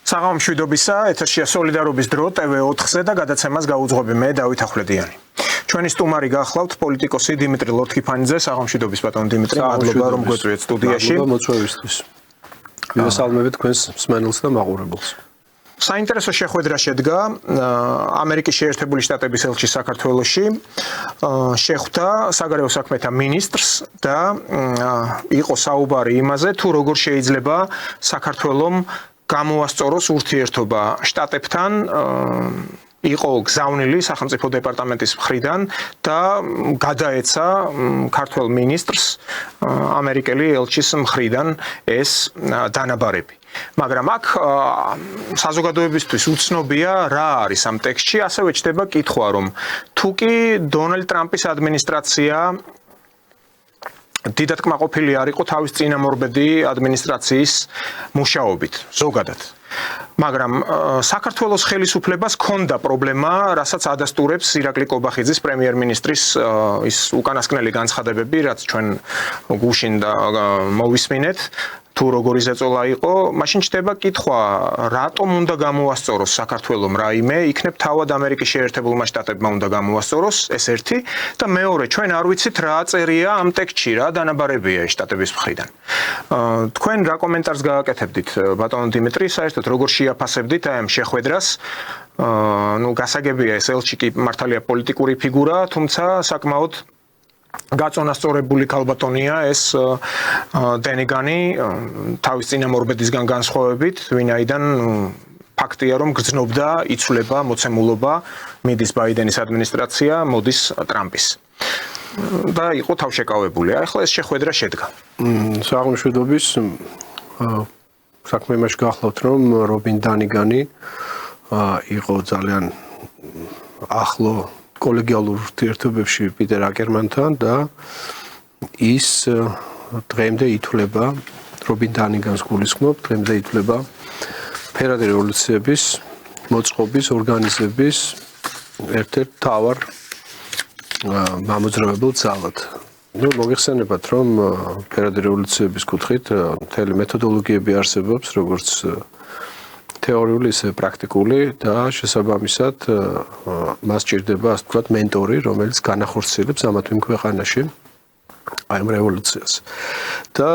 საღამო მშვიდობისა, ეთერშია სოლიდარობის დრო TV4-ზე და გადაცემას გაუძღვები მე დავით ახვლედიანი. ჩვენი სტუმარი გახლავთ პოლიტიკოსი დიმიტრი ლორთქიფანიძე. საღამო მშვიდობის ბატონო დიმიტრი, მადლობა რომ გვეწვიეთ სტუდიაში. მადლობა მოწვევისთვის. ვისალმებით თქვენს მსმენელს და მაყურებელს. საინტერესო შეხვედრა შედგა ამერიკის შეერთებული შტატების ელჩი საქართველოში. შეხვდა საგარეო საქმეთა მინისტრს და იყო საუბარი იმაზე, თუ როგორ შეიძლება საქართველომ გამოასწოროს ურთიერთობა შტატებთან. იყო გზავნილი სახელმწიფო დეპარტამენტის მხრიდან და გადაეცა ქართველ მინისტრს ამერიკელი ელჩის მხრიდან ეს დანაბარები. მაგრამ აქ საზოგადოებისთვის უცნობია რა არის ამ ტექსტში, ასევე ჩდება კითხვა, რომ თუ კი დონალდ ტრამპის ადმინისტრაცია დიდად კმაყოფილი არ იყო თავის წინამორბედი ადმინისტრაციის მუშაობით, ზოგადად. მაგრამ საქართველოს ხელისუფლებას ჰქონდა პრობლემა, რასაც ადასტურებს ირაკლი კობახიძის პრემიერ-მინისტრის ის უკანასკნელი განცხადებები, რაც ჩვენ გუშინ და მოვისმინეთ. თუ როგორი ზეწოლა იყო, მაშინ ჩდება კითხვა, რატომ უნდა გამოასწოროს საქართველომ რაიმე, იქნებ თავად ამერიკის შეერთებულმა შტატებმა უნდა გამოასწოროს, ეს ერთი და მეორე, ჩვენ არ ვიცით რა წერია ამ ტექსტში, რა დანაბარებია შტატების მხრიდან. თქვენ რა კომენტარს გააკეთებდით, ბატონო დიმიტრი, საერთოდ როგორ შეაფასებდით აი ამ შეხვედრას? გასაგებია ეს ელჩი კი მართალია პოლიტიკური ფიგურა, თუმცა საკმაოდ გაწონასწორებული ქალბატონია ეს დენიგანი თავის წინამორბედისგან განსხვავებით, ვინაიდან ფაქტია რომ გრძნობდა იცვლება მოცემულობა, მიდის ბაიდენის ადმინისტრაცია, მოდის ტრამპის. და იყო თავშეკავებული. ახლა ეს შეხვედრა შედგა. საღამო მშვიდობის საქმე იმაში გახლავთ, რომ რობინ დანიგანი იყო ძალიან ახლო კოლეგიალურ ურთიერთობებში პიტერ აკერმანთან და ის დღემდე ითვლება რობინ დანიგანს გულისხმობ, დღემდე ითვლება ფერადი რევოლუციების მოწყობის ორგანიზების ერთ-ერთ მთავარ მამოძრავებელ ძალად. მოგეხსენებათ, რომ ფერადი რევოლუციების კუთხით მთელი მეთოდოლოგიები არსებობს, როგორც თეორიული, ისე პრაქტიკული და შესაბამისად მას ჭირდება, ასე ვთქვათ, მენტორი, რომელიც განახორციელებს ამა თუ იმ ქვეყანაში აი ამ რევოლუციას. და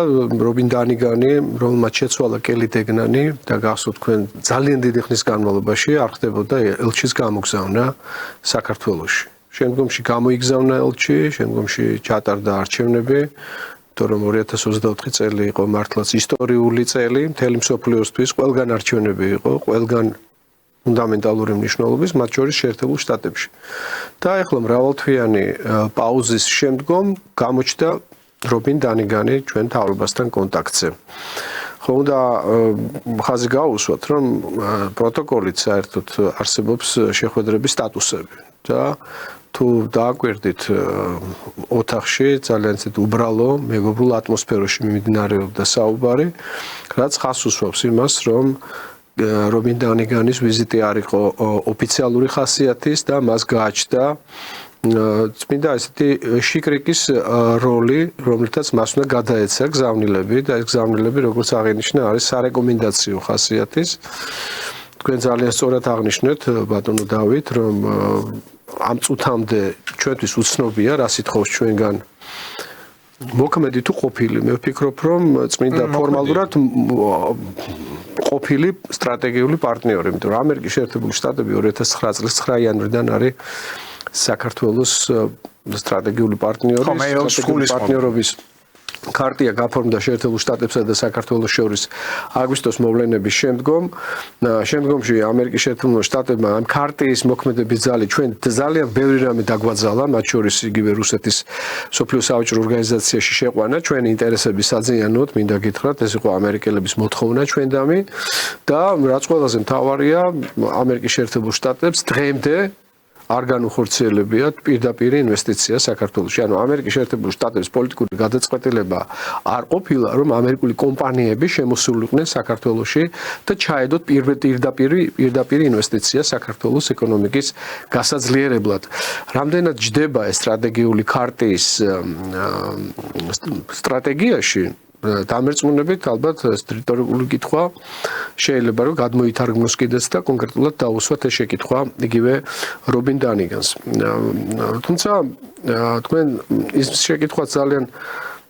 რობინ დანიგანი, რომელმაც შეცვალა კელი დეგნანი და გახსოვთ თქვენ ძალიან დიდი ხნის განმავლობაში არ ხდებოდა ელჩის გამოგზავნა საქართველოში. შემდგომში გამოიგზავნა ელჩი, შემდგომში ჩატარდა არჩევნები. რომ 2024 წელი იყო მართლაც ისტორიული წელი, მთელი მსოფლიოსთვის ყველგან არჩევნები იყო, ყველგან ფუნდამენტალური მნიშვნელობის, მათ შორის შეერთებულ შტატებში. და ახლა მრავალთვიანი პაუზის შემდგომ გამოჩნდა რობინ დანიგანი ჩვენ მთავრობასთან კონტაქტზე. ხო და ხაზი გაუსვათ, რომ პროტოკოლით საერთოდ არსებობს შეხვედრების სტატუსები და თუ დააკვირდით ოთახში ძალიან ცეთ უბრალო მეგობრულ ატმოსფეროში მიმდინარეობდა საუბარი, რაც ხაზს უსვამს იმას, რომ რობინ დანიგანის ვიზიტი არ იყო ოფიციალური ხასიათის და მას გააჩნდა წმინდა ესეთი შიკრიკის როლი, რომლითაც მას უნდა გადაეცა გზავნილები და ეს გზავნილები, როგორც აღინიშნა, არის სარეკომენდაციო ხასიათის. თქვენ ძალიან სწორად აღნიშნეთ, ბატონო დავით, რომ ამ წუთამდე ჩვენთვის უცნობია, რა სიტყვავს ჩვენგან მოქმედი თუ ყოფილი. მე ვფიქრობ, რომ წმინდა ფორმალურად ყოფილი სტრატეგიული პარტნიორი, იმიტომ რომ ამერიკის შეერთებული შტატები 2009 წლის 9 იანვრიდან არის საქართველოს სტრატეგიული პარტნიორი, პარტნიორობის ქარტია გაფორმდა შეერთებულ შტატებსა და საქართველოს შორის აგვისტოს მოვლენების შემდგომ. შემდგომში ამერიკის შეერთებულ შტატებმა ამ ქარტიის მოქმედების ძალით ჩვენ ძალიან ბევრი რამე დაგვაძალა, მათ შორის იგივე რუსეთის სოფლიო საბჭოთა ორგანიზაციაში შეყვანა ჩვენი ინტერესების საძიანოდ, მინდა გითხრათ, ეს იყო ამერიკელების მოთხოვნა ჩვენდამი და რაც ყველაზე მთავარია, ამერიკის შეერთებულ შტატებს დღემდე არ განუხორციელებიათ პირდაპირ ინვესტიცია საქართველოში. ანუ ამერიკის შეერთებული შტატების პოლიტიკური გადაწყვეტილება არ ყოფილა, რომ ამერიკული კომპანიები შემოსულიყვნენ საქართველოში და ჩაედოთ პირდაპირ ინვესტიცია საქართველოს ეკონომიკის გასაძლიერებლად. რამდენად ჯდება ეს სტრატეგიული ქარტიის სტრატეგიაში დამერწმუნებით ალბათ რიტორიკული კითხვა შეიძლება რომ გადმოითარგმნოს კიდეც და კონკრეტულად დაუსვათ ეს შეკითხვა იგივე რობინ დანიგანს. თუმცა თქვენ ის შეკითხვა ძალიან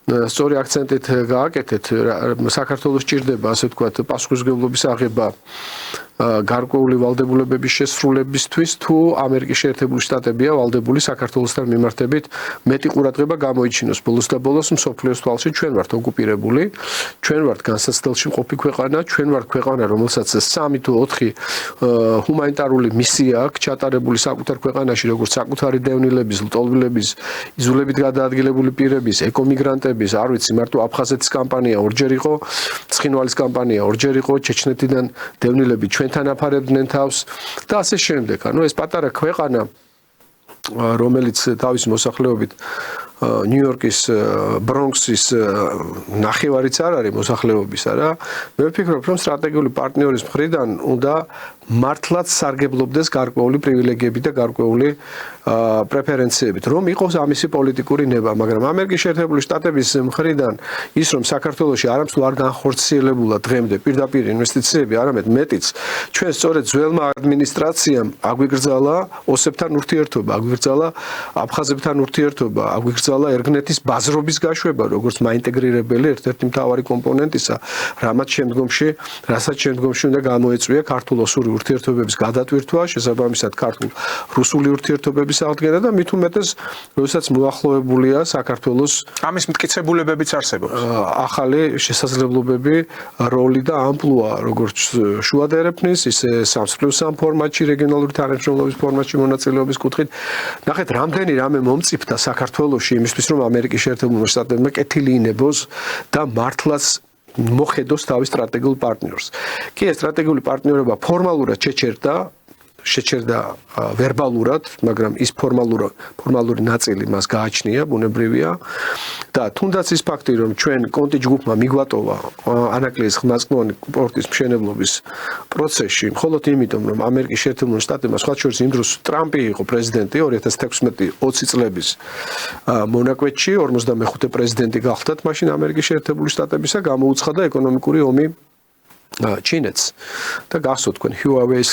სწორი აქცენტით გააკეთეთ, საქართველოს ჭირდება ასე ვთქვათ პასუხისმგებლობის აღება გარკვეული ვალდებულებების შესრულებისთვის თუ ამერიკის შეერთებული შტატებია ვალდებული საქართველოსთან მიმართებით მეტი ყურადღება გამოიჩინოს. ბოლოს და ბოლოს მსოფლიოს თვალში ჩვენ ვართ ოკუპირებული, ჩვენ ვართ განსაცდელში მყოფი ქვეყანა, ჩვენ ვართ ქვეყანა, რომელსაც 3 თუ 4 ჰუმანიტარული მისია აქვს ჩატარებული საკუთარ ქვეყანაში, როგორც საკუთარი დევნილების, ლტოლვილების, იზოლებით გადაადგილებული პირების, ეკომიგრანტების, არ ვიცი, მარტო აფხაზეთის კამპანია ორჯერ იყო, ცხინვალის კამპანია ორჯერ იყო, ჩეჩნეთიდან დევნილები ჩვენთან აფარებდნენ თავს და ასე შემდეგ. ანუ ეს პატარა ქვეყანა, რომელიც თავის მოსახლეობით ნიუ-იორკის ბრონქსის ნახევარიც არ არის მოსახლეობისა რა. მე ვფიქრობ, რომ სტრატეგიული პარტნიორის მხრიდან უნდა მართლაც სარგებლობდეს გარკვეული პრივილეგიებით და გარკვეული პრეფერენციებით, რომ იყოს ამისი პოლიტიკური ნება, მაგრამ ამერიკის შეერთებული შტატების მხრიდან ის რომ საქართველოში არამსუ არ განხორციელებულა დღემდე პირდაპირ ინვესტიციები, არამედ მეტიც ჩვენ სწორედ ძველმა ადმინისტრაციამ აგვიგრძალა ოსებთან ურთიერთობა, აგვიგრძალა აფხაზებთან ურთიერთობა, აგვიგრძალა ერგნეთის ბაზრობის გაშვება, როგორც მაინტეგრირებელი ერთ-ერთი მთავარი კომპონენტისა, რასაც შემდგომში უნდა გამოეწვია ქართულ-ოსური ურთიერთობების გადატვირთვა, შესაბამისად ქართულ-რუსული ურთიერთობების აღდგენა და მით უმეტეს, როდესაც მოახლოებულია საქართველოს ამის მტკიცებულებებიც არსებობს. ახალი შესაძლებლობები, როლი და ამპლუა, როგორც შუადერეფნის, ისე სამსხვილოს ფორმატში, რეგიონალური თანამშრომლობის ფორმატში მონაწილეობის კუთხით. ნახეთ, რამდენი რამე მომწიფდა საქართველოში იმისთვის, რომ ამერიკის შეერთებულმა შტატებმა კეთილი ინებოს და მართლაც მოხედოს თავის სტრატეგიულ პარტნიორს. კი, ეს სტრატეგიული პარტნიორობა ფორმალურად შეჩერდა ვერბალურად, მაგრამ ის ფორმალური ნაწილი მას გააჩნია, ბუნებრივია და თუნდაც ის ფაქტი, რომ ჩვენ კონტი ჯგუფმა მიგვატოვა ანაკლიის ხმასკლოვანი პორტის მშენებლობის პროცესში, მხოლოდ იმიტომ, რომ ამერიკის შეერთებული შტატებმა სხვა შორის იმ დროს ტრამპი იყო პრეზიდენტი 2016-20 წლების მონაკვეთში, 45 პრეზიდენტი გახდათ მაშინ ამერიკის შეერთებული შტატებისა, გამოუცხადა ეკონომიკური ომი ჩინეთს და გახსოვთ თქვენ Huawei-ის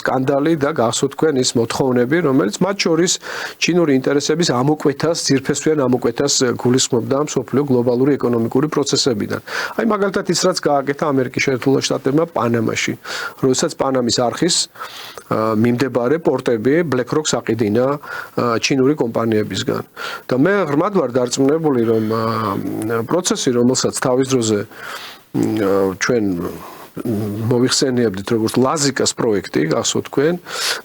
სკანდალი და გახსოვთ თქვენ ის მოთხოვნები, რომელიც მათ შორის ჩინური ინტერესების ამოკვეთას, ძირფესვიან ამოკვეთას გულისხმობდა მსოფლიო გლობალური ეკონომიკური პროცესებიდან. აი მაგალითად ის რაც გააკეთა ამერიკის შეერთებულ შტატებმა პანამაში, როდესაც პანამის არხის მიმდებარე პორტები BlackRock აყიდინა ჩინური კომპანიებისგან. და მე ღრმად ვარ დარწმუნებული, რომ პროცესი, რომელსაც თავის დროზე ჩვენ მოვიხსენიებდით როგორც ლაზიკას პროექტი, გახსოვთ თქვენ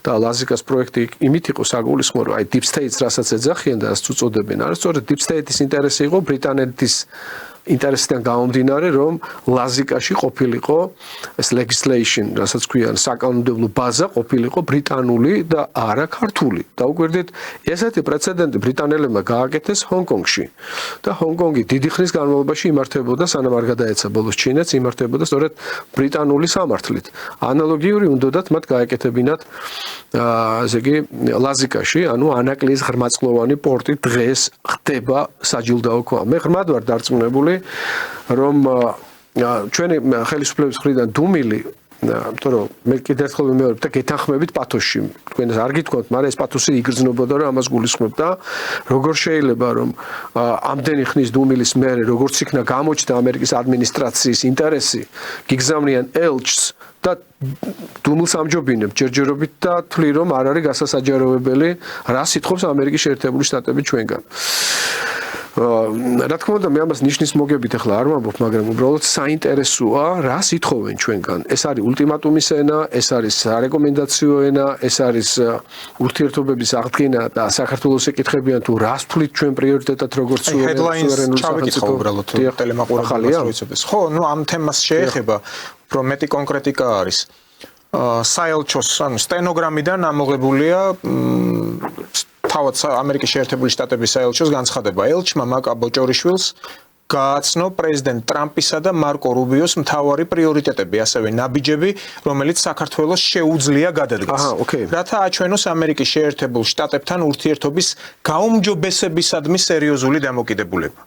და ლაზიკას პროექტი იმით იყო საგულისხმო, რომ აი Deep State-ს რასაც ეძახიან და რაც უწოდებენ, არის სწორედ Deep State-ის ინტერესი იყო ბრიტანეთის ინტერესიდან გამომდინარე, რომ ლაზიკაში ყოფილიყო ეს legislation, რასაც ქვიან საკანონმდებლო ბაზა ყოფილიყო ბრიტანული და არა ქართული. და უგვერდით, ესეთი პრეცედენტი ბრიტანელებმა გააკეთეს ჰონგ-კონგში. და ჰონგ-კონგი დიდი ხნის განმავლობაში იმართებოდა, სანამ არ გადაეცა ბოლოს ჩინეთს, იმართებოდა სწორედ ბრიტანული სამართლით. ანალოგიური უნდათ მათ გააკეთებინათ ესე იგი ლაზიკაში, ანუ ანაკლიის ღრმაწლოვანი პორტი დღეს ხდება საჯილდაო ქვა. მე ღრმად ვარ დარწმუნებული, რომ ჩვენი ხელისუფლების მხრიდან დუმილი, იმიტომ რომ მე კიდევ ერთხელ ვიმეორებ და გეთანხმებით პათოსში, თქვენ არ გითქვათ, მაგრამ ეს პათოსი იგრძნობოდა და ამას გულისხმობ და როგორ შეიძლება რომ ამდენი ხნის დუმილის მერე როგორც იქნა გამოჩნდა ამერიკის ადმინისტრაციის ინტერესი, გიგზავნიან ელჩს და დუმილს ამჯობინებ ჯერჯერობით და თვლი რომ არ არის გასასაჯაროებელი რა სიტყვებს ამერიკის შეერთებული შტატები ჩვენგან. რა თქმა უნდა, მე ამას ნიშნის მოგებით ახლა არ ვამბობ, მაგრამ უბრალოდ საინტერესოა, რა სიტყვენ ჩვენგან. ეს არის ულტიმატუმის ენა, ეს არის სარეკომენდაციო ენა, ეს არის ურთიერთობების აღდგენა და საქართველოს ეკითხებიან თუ რას თვლით ჩვენ პრიორიტეტად როგორც სუვერენული სახელმწიფო უბრალოდ ტელემაყურებელს როიცოდეს. ხო, ნუ ამ თემას შეეხება, უფრო მეტი კონკრეტიკა არის. საელჩოს, ანუ სტენოგრამიდან ამოღებულია თავად ამერიკის შეერთებული შტატების საელჩოს განცხადება. ელჩმა მაკა ბოჭორიშვილს გააცნო პრეზიდენტ ტრამპისა და მარკო რუბიოს მთავარი პრიორიტეტები, ასევე ნაბიჯები, რომელიც საქართველოს შეუძლია გადადგეს. რათა აჩვენოს ამერიკის შეერთებულ შტატებთან ურთიერთობის გაუმჯობესებისადმი სერიოზული დამოკიდებულება.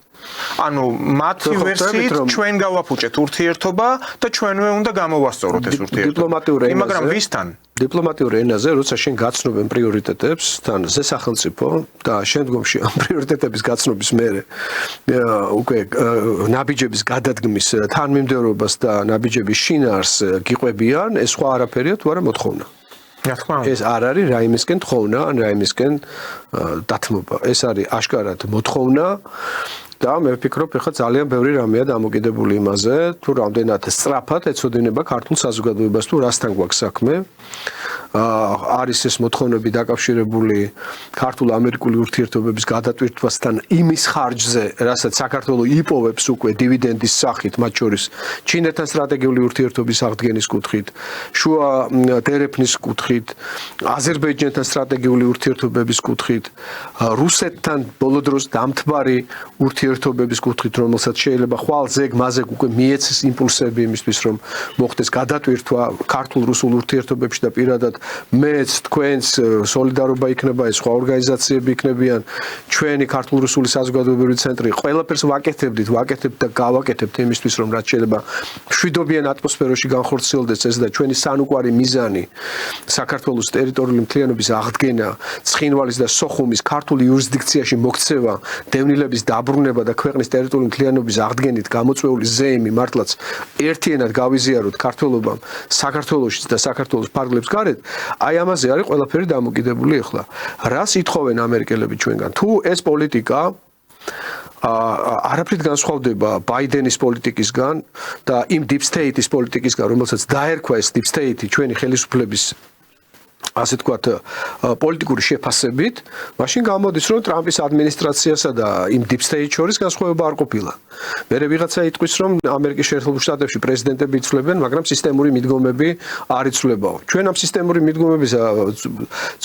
ანუ მათი ვერსიით ჩვენ გავაფუჭეთ ურთიერთობა და ჩვენვე უნდა გამოვასწოროთ ეს ურთიერთობა. მაგრამ ვისთან? დიპლომატიურ ენაზე, როცა შენ გაცნობენ პრიორიტეტებს, თან ზესახელმწიფო და შემდგომში ამ პრიორიტეტების გაცნობის მერე უკვე ნაბიჯების გადადგმის თანმიმდევრობას და ნაბიჯების შინაარს გიყვებიან, ეს სხვა არაფერია თუ არა მოთხოვნა. ეს არ არის რაიმისკენ თხოვნა, ან რაიმისკენ დათმობა. ეს არის აშკარად მოთხოვნა და მე ვფიქრობ, ეხლა ძალიან ბევრი რამეა დამოკიდებული იმაზე, თუ რამდენად სწრაფად ეცოდინება ქართულ საზოგადოებას თუ რასთან გვაქვს საქმე. არის ეს მოთხოვნები დაკავშირებული ქართულ-ამერიკული ურთიერთობების გადატვირთვასთან იმის ხარჯზე, რასაც საქართველოს იპოვებს უკვე დივიდენდის სახით, მათ შორის ჩინეთთან სტრატეგიული ურთიერთობის აღდგენის კუთხით, შუა დერეფნის კუთხით, აზერბაიჯანთან სტრატეგიული ურთიერთობების კუთხით, რუსეთთან ბოლო დროს დამთბარი ურთიერთობების კუთხით, რომელსაც შეიძლება ხვალ ზეგ-მაზეგ უკვე მიეცეს იმპულსები იმისთვის, რომ მოხდეს გადატვირთვა ქართულ-რუსულ ურთიერთობებში და პირადად მეც თქვენს სოლიდარობა იქნება, ეს სხვა ორგანიზაციები იქნებიან, ჩვენი ქართულ-რუსული საზოგადოებრივი ცენტრი ყველაფერს ვაკეთებთ და გავაკეთებთ იმისთვის, რომ რაც შეიძლება მშვიდობიან ატმოსფეროში განხორციელდეს ეს და ჩვენი სანუკვარი მიზანი საქართველოს ტერიტორიული მთლიანობის აღდგენა, ცხინვალის და სოხუმის ქართული იურისდიქციაში მოქცევა, დევნილების დაბრუნება და ქვეყნის ტერიტორიული მთლიანობის აღდგენით გამოწვეული ზეიმი მართლაც ერთიანად გავიზიაროთ ქართველობამ საქართველოში და საქართველოს ფარგლებს გარეთ, აი ამაზე არის ყველაფერი დამოკიდებული ახლა. რას ითხოვენ ამერიკელები ჩვენგან? თუ ეს პოლიტიკა არაფრით განსხვავდება ბაიდენის პოლიტიკისგან და იმ deep state-ის პოლიტიკისგან, რომელსაც დაერქვა ეს deep state-ი ჩვენი ხელისუფლების ასე თქვათ პოლიტიკური შეფასებით, მაშინ გამოდის, რომ ტრამპის ადმინისტრაციასა და იმ deep state შორის განსხვავება არ ყოფილა. მერე ვიღაცა იტყვის, რომ ამერიკის შეერთებულ შტატებში პრეზიდენტები იცვლებენ, მაგრამ სისტემური მიდგომები არ იცვლებაო. ჩვენ ამ სისტემური მიდგომების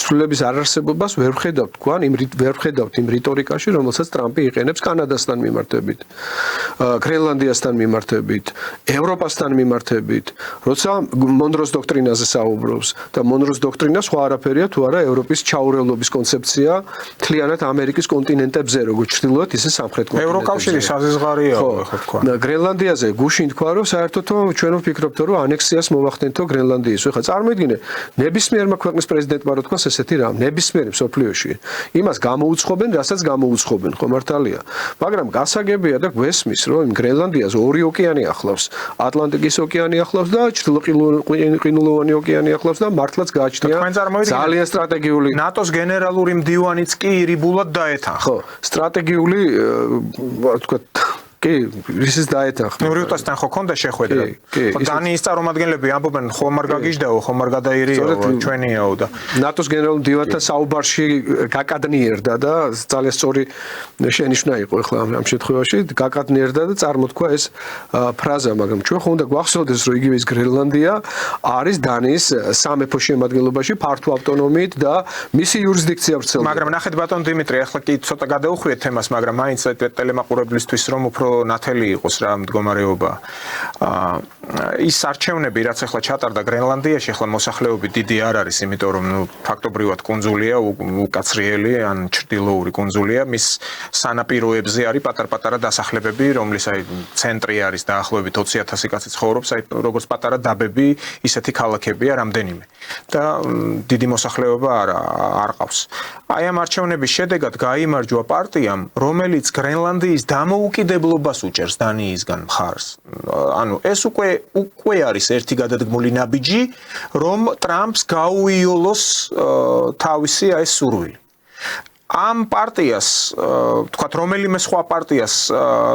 ცვლილების არარსებობას ვერ ვხედავთ იმ რიტორიკაში, რომელსაც ტრამპი იყენებს კანადასთან მიმართებით, გრენლანდიასთან მიმართებით, ევროპასთან მიმართებით, როცა მონროს დოქტრინაზე საუბრობს და მონროს დოქტრინა სხვა არაფერია თუ არა ევროპის ჩაურევლობის კონცეფცია მთლიანად ამერიკის კონტინენტებზე, როგორც ჩრდილოეთ, ისე სამხრეთ კონტინენტებზე. ევროკავშირის საზღვარია, ხო თქვა. გრენლანდიაზე გუშინ თქვა, რომ საერთოდ ჩვენ ვფიქრობთ, რომ ანექსიას მოვახდენთო გრენლანდიის. ეხლა წარმოიდგინე, ნებისმიერმა ქვეყნის პრეზიდენტმა რო თქვას ესეთი რამ, ნებისმიერი მსოფლიოში. იმას გამოუცხობენ, რასაც გამოუცხობენ, ხო მართალია. მაგრამ გასაგებია და გვესმის, რომ იმ გრენლანდიას ორი ოკეანე ახლავს. ატლანტიკის ოკეანე ახლავს და ჩრდილო-ყინულოვანი ოკეანე ახლავს და მართლაც გააჩნია ძალიან სტრატეგიული ნატოს გენერალური მდივანიც კი ირიბულად დაეთანხა. ხო, სტრატეგიული თქვა კი, ისიც დაეთანხმა. რიუტასთან ხო ქონდა შეხვედრა. დანიის წარმომადგენლები ამბობენ, ხომ არ გაგიჟდაო, ხომ არ გადაირიაო, ჩვენიაო და ნატოს გენერალურ მდივანთან საუბარში გაკადნიერდა და ძალიან სწორი შენიშვნა იყო ახლა ამ შემთხვევაში, გაკადნიერდა და წარმოთქვა ეს ფრაზა, მაგრამ ჩვენ ხომ უნდა გვახსოვდეს, რომ იგივე ის გრენლანდია არის დანიის სამეფო შემადგენლობაში ფართო ავტონომიით და მისი იურისდიქცია ვრცელდება. მაგრამ ნახეთ ბატონ დიმიტრი, ახლა კი ცოტა გადაუხვიეთ თემას, მაგრამ მაინც ტელემაყურებლისთვის რომ უფრო ნათელი იყოს რა მდგომარეობა. ის არჩევნები, რაც ახლა ჩატარდა გრენლანდიაში, ახლა მოსახლეობით დიდი არ არის, იმიტომ რომ ფაქტობრივად კუნძულია, უკაცრიელი ან ჩრდილოური კუნძულია, მის სანაპიროებზე არის პატარ-პატარა დასახლებები, რომლის აი ცენტრი არის დაახლოებით 20,000 კაცი ცხოვრობს, აი როგორც პატარა დაბები, ისეთი ქალაქებია რამდენიმე. და დიდი მოსახლეობა არ ყავს. აი ამ არჩევნების შედეგად გაიმარჯვა პარტიამ, რომელიც გრენლანდიის დამოუკიდებლობას უჭერს დანიისგან მხარს. ანუ ეს უკვე არის ერთი გადადგმული ნაბიჯი, რომ ტრამპს გაუიოლოს თავისი ეს სურვილი. ამ პარტიას, თქვათ რომელიმე სხვა პარტიას,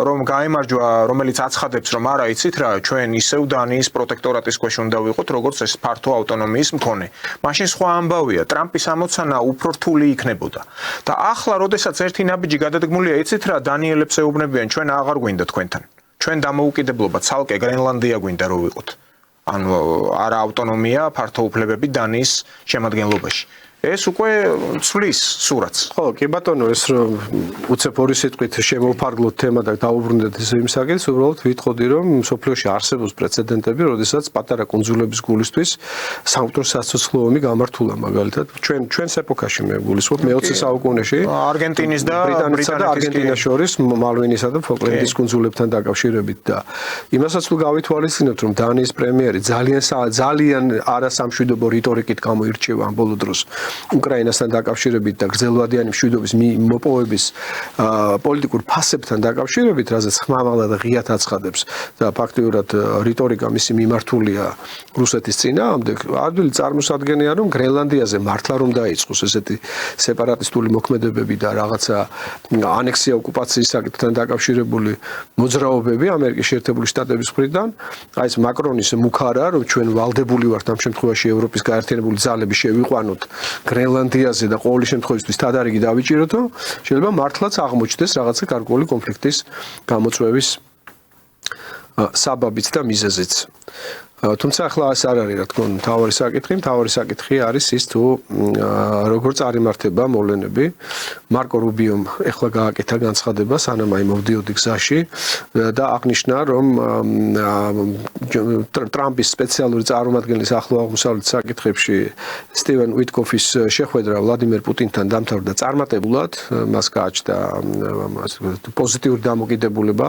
რომ გაემარჯვა, რომელიც აცხადებს, რომ არა იცით რა, ჩვენ ისევ დანიის პროტექტორატის ქვეშ უნდა ვიყოთ, როგორც ეს ფართო ავტონომიის მქონე. მაშინ სხვა ამბავია, ტრამპის ამოცანა უფრო რთული იქნებოდა. და ახლა, როდესაც ერთი ნაბიჯი გადადგმულია, იცით რა, დანიელებს ეუბნებიან, ჩვენ აღარ გვინდა თქვენთან. ჩვენ დამოუკიდებლობა, ცალკე გრენლანდია გვინდა რომ ვიყოთ. ანუ არა ავტონომია, ფართო უფლებები დანიის შემადგენლობაში. ეს უკვე ცვლის სურათს. ხო, კი ბატონო, ეს რომ უცებ ორი სიტყვით შემოვფარგლოთ თემა და დავუბრუნდეთ ისე იმ საკითხს, უბრალოდ ვიტყოდი რომ სოფლიოში არსებობს პრეცედენტები, როდესაც პატარა კუნძულების გულისთვის სამკვდრო სასიცოცხლო ომი გამართულა, მაგალითად ჩვენს ეპოქაში მე გულისხმობ მე-20 საუკუნეში არგენტინის და ბრიტანეთსა და არგენტინას შორის მალვინისა და ფოკლენდის კუნძულებთან დაკავშირებით და იმასაც თუ გავითვალისწინებთ რომ დანიის პრემიერი ძალიან არასამშვიდობო რიტორიკით გამოირჩევა ამ ბოლო დროს უკრაინასთან დაკავშირებით და გრძელვადიანი მშვიდობის მოპოვების პოლიტიკურ ფასებთან დაკავშირებით, რაზეც ხმამაღლა და ღიად აცხადებს და ფაქტიურად რიტორიკა მისი მიმართულია რუსეთის წინააღმდეგ, ადვილი წარმოსადგენია რომ გრენლანდიაზე მართლა რომ დაიწყოს ესეთი სეპარატისტული მოქმედებები და რაღაცა ანექსია ოკუპაციის საკითხთან დაკავშირებული მოძრაობები ამერიკის შეერთებული შტატების მხრიდან, აი ეს მაკრონის მუქარა რომ ჩვენ ვალდებული ვართ ამ შემთხვევაში ევროპის გაერთიანებული ძალები შევიყვანოთ გრენლანდიაზე და ყოველი შემთხვევისთვის თადარიგი დავიჭიროთო, შეიძლება მართლაც აღმოჩნდეს რაღაცა გარკვეული კონფლიქტის გამოწვევის საბაბიც და მიზეზიც. თუმცა ახლა ეს არ არის რა თქმა უნდა მთავარი საკითხი არის ის თუ როგორ წარიმართება მოვლენები. მარკო რუბიომ ახლა გააკეთა განცხადება სანამ აი მოვდიოდი გზაში და აღნიშნა რომ ტრამპის სპეციალური წარმომადგენლის ახლო აღმოსავლეთის საკითხებში სტივენ უიტკოფის შეხვედრა ვლადიმერ პუტინთან დამთავრდა წარმატებულად, მას გააჩნდა პოზიტიური დამოკიდებულება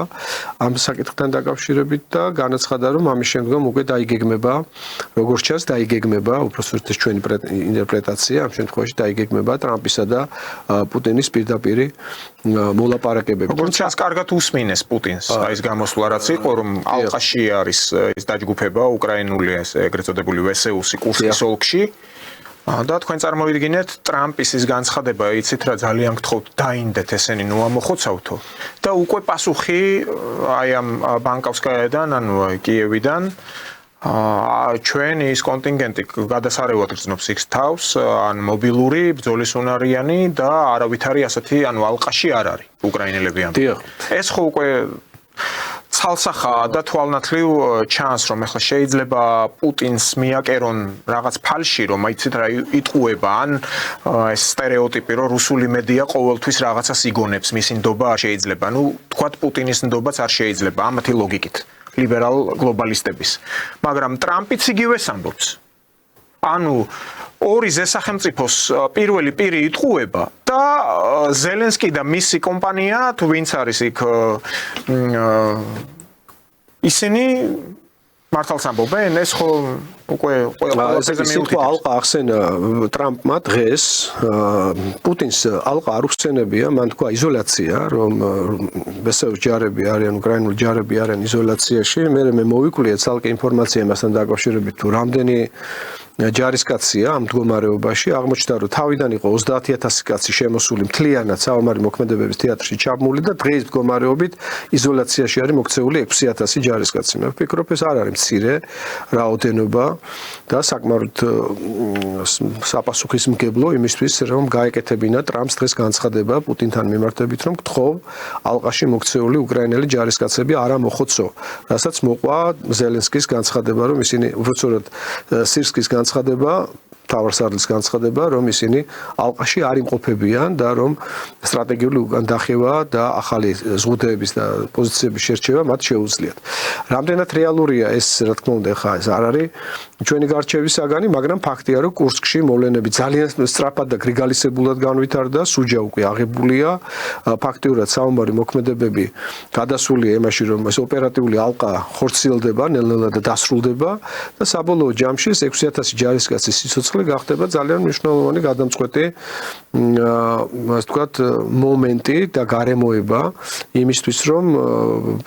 ამ საკითხთან დაკავშირებით და განაცხადა რომ ამის შემდგომ უკვე დაიგეგმება, როგორც ჩანს, დაიგეგმება, უпроსტოდ ჩვენი ინტერპრეტაცია, ამ შემთხვევაში დაიგეგმება ტრამპისა და პუტინის პირდაპირი მოლაპარაკებები. როგორც ჩანს, კარგად უსმინეს პუტინს, აი ეს გამოსვლა რაც იყო, რომ ალყაში არის ეს დაჯგუფება უკრაინული ესე ეგრეთ წოდებული ვესეუსი კურსკის ოლქში. და თქვენ წარმოვიდგინეთ ტრამპის ის განცხადება, იცით რა ძალიან გთხოვთ დაინდეთ ესენი ნუ ამოხოცავთო და უკვე პასუხი აი ამ ბანკოვსკაიიდან, ანუ კიევიდან ჩვენ ის კონტინგენტი გადასარევად გრძნობს იქ თავს, ან მობილური, ბრძოლისუნარიანი და არავითარი ასეთი, ანუ ალყაში არ არის უკრაინელები ამ. ეს ხო უკვე ცალსახაა და თვალნათლივ ჩანს რომ ახლა შეიძლება პუტინს მიაკერონ რაღაც ფალში რომ აიცით რა იტყუება ან ეს სტერეოტიპი რომ რუსული მედია ყოველთვის რაღაცას იგონებს მისი ნდობა შეიძლება ნუ თქვათ პუტინის ნდობაც არ შეიძლება ამათი ლოგიკით ლიბერალ გლობალისტების მაგრამ ტრამპიც იგივეს ამბობს ანუ ორი ზესახელმწიფოს პირველი პირი იტყუება და ზელენსკი და მისი კომპანია თუ ვინც არის იქ ისინი მართალს ამბობენ ეს ხო უკვე ყველაზე მეუთით ალყა ახსენა ტრამპმა დღეს პუტინს ალყა არ უხსენებია მან თქვა იზოლაცია რომ ვესეუს ჯარები არიან უკრაინული ჯარები არიან იზოლაციაში მე მოვიკვლიე ცალკე ინფორმაცია მასთან დაკავშირებით თუ რამდენი ჯარისკაცია ამ მდგომარეობაში აღმოჩნდა რომ თავიდან იყო 30000 კაცი შემოსული მთლიანად საომარი მოქმედებების თეატრში ჩაბმული და დღეს მდგომარეობით იზოლაციაში არის მოქცეული 6000 ჯარისკაცი. მე ვფიქრობ ეს არ არის მცირე რაოდენობა და საკმაოდ საპასუხისმგებლო იმისთვის რომ გაეკეთებინა ტრამპს დღეს განცხადება პუტინთან მიმართებით რომ გთხოვ ალყაში მოქცეული უკრაინელი ჯარისკაცები არა მოხოცო, რასაც მოყვა ზელენსკის განცხადება რომ ისინი უბრალოდ სირსკის განცხადება თავარსარდლის განცხადება რომ ისინი ალყაში არ იმყოფებიან და რომ სტრატეგიული უკანდახევა და ახალი ზღუდეების და პოზიციების შერჩევა მათ შეუძლიათ. რამდენად რეალურია ეს რა თქმა უნდა ხა ეს არ არის ჩვენი გარჩევის საგანი, მაგრამ ფაქტია რომ კურსკში მოვლენები ძალიან სწრაფად და გრიგალისებულად განვითარდა, სუჯა უკვე აღებულია, ფაქტიურად საომარი მოქმედებები გადასულია იმაში რომ ეს ოპერატიული ალყა ხორციელდება, ნელ-ნელა და დასრულდება და საბოლოო ჯამში 6000 ჯარისკაცის სიცოცხლე გახდება ძალიან მნიშვნელოვანი გადამწყვეტი ასე ვთქვათ მომენტი და გარემოება იმისთვის რომ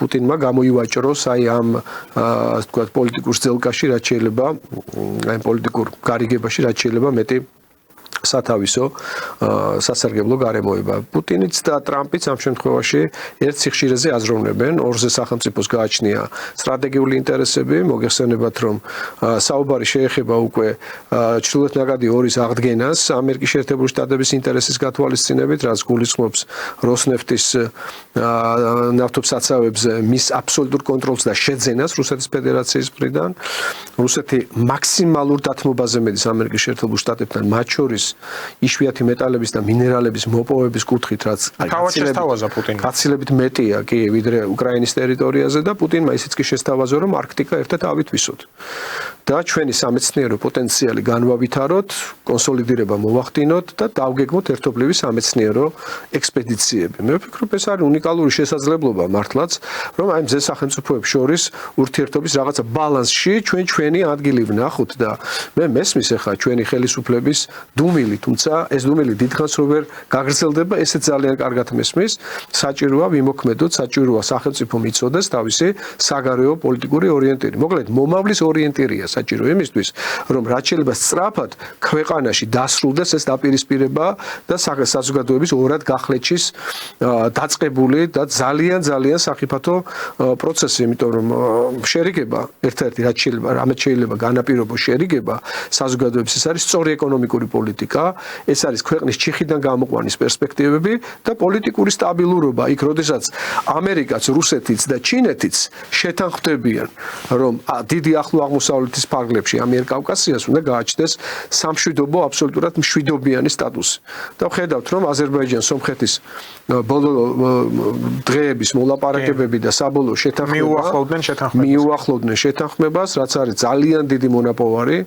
პუტინმა გამოივაჭროს აი ამ ასე ვთქვათ პოლიტიკურ ძელკაში რაც შეიძლება აი პოლიტიკურ გარიგებაში რაც შეიძლება მეტი სათავისო სასარგებლო გარემოება. პუტინიც და ტრამპიც ამ შემთხვევაში ერთ სიხშირეზე აზროვნებენ, ორზე სახელმწიფოს გააჩნია სტრატეგიული ინტერესები, მოგეხსენებათ რომ საუბარი შეეხება უკვე ჩრდილოეთ ნაკადი ორის აღდგენას ამერიკის შეერთებული შტატების ინტერესის გათვალისწინებით, რაც გულისხმობს როსნეფტის ნავთობსაცავებზე მის აბსოლუტურ კონტროლს და შეძენას რუსეთის ფედერაციის მხრიდან. რუსეთი მაქსიმალურ დათმობაზე მედის ამერიკის შეერთებულ შტატებთან, მათ შორის იშვიათი მეტალების და მინერალების მოპოვების კუთხით, რაც გაცილებით მეტია კი ვიდრე უკრაინის ტერიტორიაზე და პუტინმა ისიც კი შესთავაზა, რომ არქტიკა ერთად ავითვისოთ. და ჩვენი სამეცნიერო პოტენციალი განვავითაროთ, კონსოლიდირება მოვახდინოთ და დავგეგმოთ ერთობლივი სამეცნიერო ექსპედიციები. მე ვფიქრობ, ეს არის უნიკალური შესაძლებლობა მართლაც, რომ აი მზე სახელმწიფოებს შორის ურთიერთობის რაღაცა ბალანსში ჩვენი ადგილი ვნახოთ და მე მესმის ახლა ჩვენი ხელისუფლების დუმილი, თუმცა ეს დუმილი დიდხანს რო ვერ გაგრძელდება, ესეც ძალიან კარგად მესმის. საჭიროა ვიმოქმედოთ, საჭიროა სახელმწიფო მიცოდეს თავისი საგარეო პოლიტიკური ორიენტირი. მოკლედ, მომავლის ორიენტირია საჭირო იმისთვის, რომ რაც შეიძლება სწრაფად ქვეყანაში დასრულდეს ეს დაპირისპირება და საზოგადოების ორად გახლეჩის დაწყებული და ძალიან სახიფათო პროცესი, იმიტომ რომ შერიგება ერთ-ერთი რაც შეიძლება განაპირობო შერიგება საზოგადოების ეს არის სწორი ეკონომიკური პოლიტიკა, ეს არის ქვეყნის ჩიხიდან გამოყვანის პერსპექტივები და პოლიტიკური სტაბილურობა იქ, როდესაც ამერიკაც, რუსეთიც და ჩინეთიც შეთანხმდებიან, რომ დიდი ახლო აღმოსავლეთის ფარგლებში ამიერკავკასიას უნდა გააჩნდეს სამშვიდობო აბსოლუტურად მშვიდობიანი სტატუსი. და ვხედავთ, რომ აზერბაიჯანს სომხეთის ბოლო დღეების მოლაპარაკებები და საბოლოო მიუახლოვდნენ შეთანხმებას, რაც არის ძალიან დიდი მონაპოვარი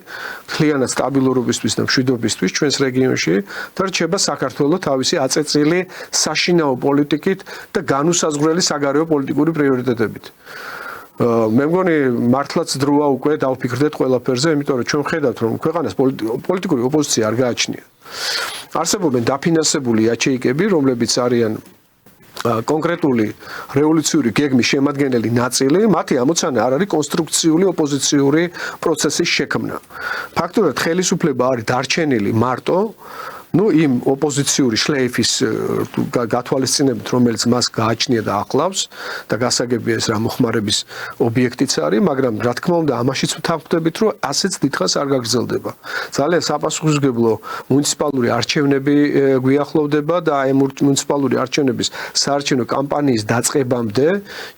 მთლიანად სტაბილურობისთვის და მშვიდობისთვის ჩვენს რეგიონში და რჩება საქართველოს თავისი აწეწილი საშინაო პოლიტიკით და განუსაზღვრელი საგარეო პოლიტიკური პრიორიტეტებით. მე მგონი მართლაც დროა უკვე დავფიქრდეთ ყველაფერზე, იმიტომ რომ ჩვენ ვხედავთ, რომ ქვეყანას პოლიტიკური ოპოზიცია არ გააჩნია. არსებობენ დაფინანსებული იაჩეიკები, რომლებიც არიან კონკრეტული რევოლუციური გეგმის შემადგენელი ნაწილი, მათი ამოცანა არ არის კონსტრუქციული ოპოზიციური პროცესის შექმნა. ფაქტობრივად ხელისუფლება არის დარჩენილი მარტო იმ ოპოზიციური შლეიფის გათვალისწინებით, რომელიც მას გააჩნია და ახლავს და გასაგებია ეს რა მოხმარების ობიექტიც არის, მაგრამ რა თქმა უნდა, ამაშიც ვთანხმდებით, რომ ასეც დიდხანს არ გაგრძელდება. ძალიან საპასუხისმგებლო მუნიციპალური არჩევნები გვიახლოვდება და აი მუნიციპალური არჩევნების საარჩევნო კამპანიის დაწყებამდე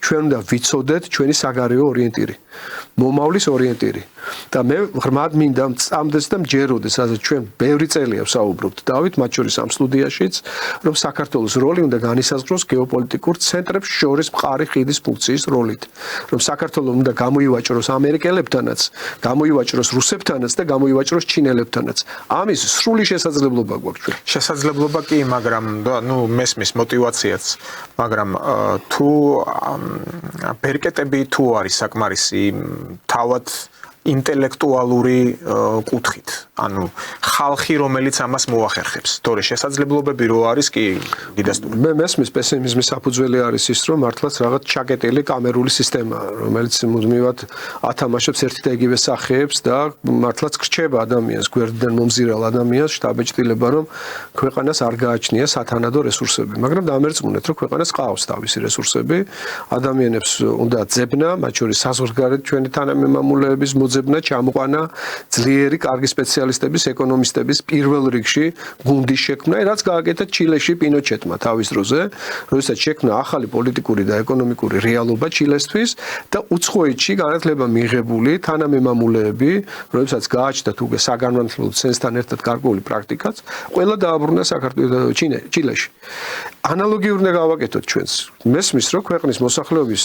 ჩვენ უნდა ვიცოდეთ ჩვენი საგარეო ორიენტირი, მომავლის ორიენტირი. და მე ღრმად მინდა წამდეს და მჯეროდეს, რადგან ჩვენ ბევრი წელია ვსაუბრობთ დავით, მათ შორის ამ სტუდიაშიც, რომ საქართველოს როლი უნდა განისაზღვროს გეოპოლიტიკურ ცენტრებს შორის მყარი ხიდის ფუნქციის როლით. რომ საქართველოს უნდა გამოივაჭროს ამერიკელებთანაც, გამოივაჭროს რუსებთანაც და გამოივაჭროს ჩინელებთანაც. ამის სრული შესაძლებლობა გვაქვს ჩვენ. შესაძლებლობა კი, მაგრამ მესმის მოტივაციაც, მაგრამ თუ ბერკეტები თუ არის საკმარისი თავად ინტელექტუალური კუთხით, ანუ ხალხი, რომელიც ამას მოახერხებს. თორე შესაძლებლობები რო არის კი დიდასტური. მე მესმის პესიმიზმის საფუძველი არის ის, რომ მართლაც რაღაც ჩაკეტილი კამერული სისტემა, რომელიც მუდმივად ათამაშებს ერთი და იგივე სახეებს და მართლაც გრჩება ადამიანს, გვერდიდან მომზირალ ადამიანს შთაბეჭდილება, რომ ქვეყანას არ გააჩნია სათანადო რესურსები, მაგრამ დამერწმუნეთ, რომ ქვეყანას ყავს თავისი რესურსები, ადამიანებს უნდა ძებნა, მათ შორის საზღვარგარეთ ჩვენი თანამემამულეების ძებნა ჩამოყვანა ძლიერი კარგი სპეციალისტების, ეკონომისტების პირველ რიგში გუნდის შექმნა, რაც გააკეთა ჩილეში პინოჩეტმა თავის დროზე, როდესაც შექმნა ახალი პოლიტიკური და ეკონომიკური რეალობა ჩილესთვის და უცხოეთში განათლება მიღებული თანამემამულეები, როდესაც გააჩნდათ უკვე საგანმანათლებლო ცენტრთან ერთად გარკვეული პრაქტიკაც, ყველა დააბრუნა ჩილეში. ანალოგიურად უნდა გავაკეთოთ ჩვენს. მესმის, რომ ქვეყნის მოსახლეობის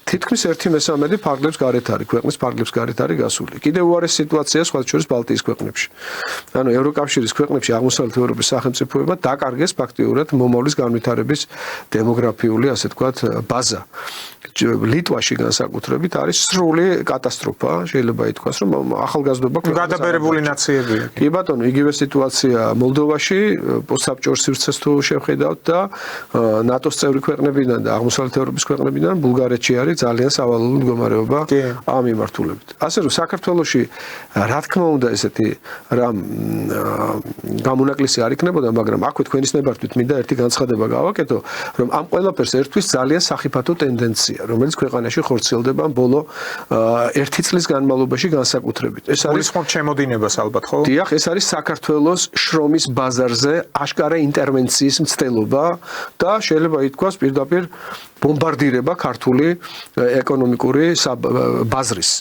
თითქმის 1/3 ფარგლებს გარეთ არის, ქვეყნის ფარგლებს გარეთ არის გასული. კიდევ უარეს სიტუაცია სხვა შორის ბალტიის ქვეყნებში. ანუ ევროკავშირის ქვეყნებში აღმოსავლეთ ევროპის სახელმწიფოებმა დაკარგეს ფაქტიურად მომავლის განვითარების დემოგრაფიული, ასე ვთქვათ, ბაზა. ლიტვაში განსაკუთრებით არის სრული კატასტროფა, შეიძლება ითქვას, რომ ახალგაზრდობა გადაბერებული ნაციებია. კი ბატონო, იგივე სიტუაცია მოლდოვაში, პოსტსაბჭოს სივრცეს თუ შევხედავთ და ნატოს წევრი ქვეყნებიდან და აღმოსავლეთ ევროპის ქვეყნებიდან ბულგარეთში არის ძალიან სავალალო მდგომარეობა ამ მიმართულებით. ასე რომ საქართველოში რა თქმა უნდა ესეთი რამ გამონაკლისი არ იქნებოდა, მაგრამ აქვე თქვენის ნებართვით მინდა ერთი განცხადება გავაკეთო, რომ ამ ყველაფერს ერთვის ძალიან სახიფათო ტენდენცია. მიგრაცია, რომელიც ქვეყანაში ხორციელდება ბოლო 1 წლის განმავლობაში განსაკუთრებით. ეს არის გულისხმობ ჩემოდინებას ალბათ, ხო? დიახ, ეს არის საქართველოს შრომის ბაზარზე აშკარა ინტერვენციის მცდელობა და შეიძლება ითქვას პირდაპირ ბომბარდირება ქართული ეკონომიკური ბაზრის.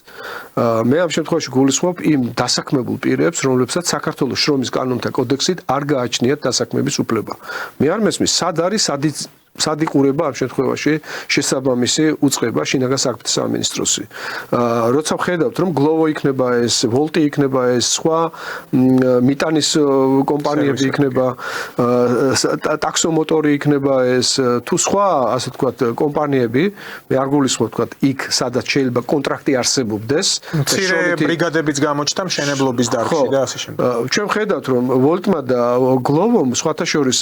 მე ამ შემთხვევაში გულისხმობ იმ დასაქმებულ პირებს, რომლებსაც საქართველოს შრომის კანონთა კოდექსით არ გააჩნიათ დასაქმების უფლება. მე არ მესმის, სად არის სად იყურება ამ შემთხვევაში შესაბამისი უწყება შინაგან საქმეთა სამინისტროსი. როცა ვხედავთ, რომ გლოვო იქნება ეს, ვოლტი იქნება ეს, სხვა მიტანის კომპანიები იქნება, ტაქსომოტორი იქნება ეს, თუ სხვა, ასე ვთქვათ, კომპანიები, მე არ გულისხმობ, ვთქვათ, იქ სადაც შეიძლება კონტრაქტი არსებობდეს, მცირე ბრიგადებიც გამოჩნდა მშენებლობის დარგში და ასე შემდეგ. ჩვენ ვხედავთ, რომ ვოლტმა და გლოვომ სხვათა შორის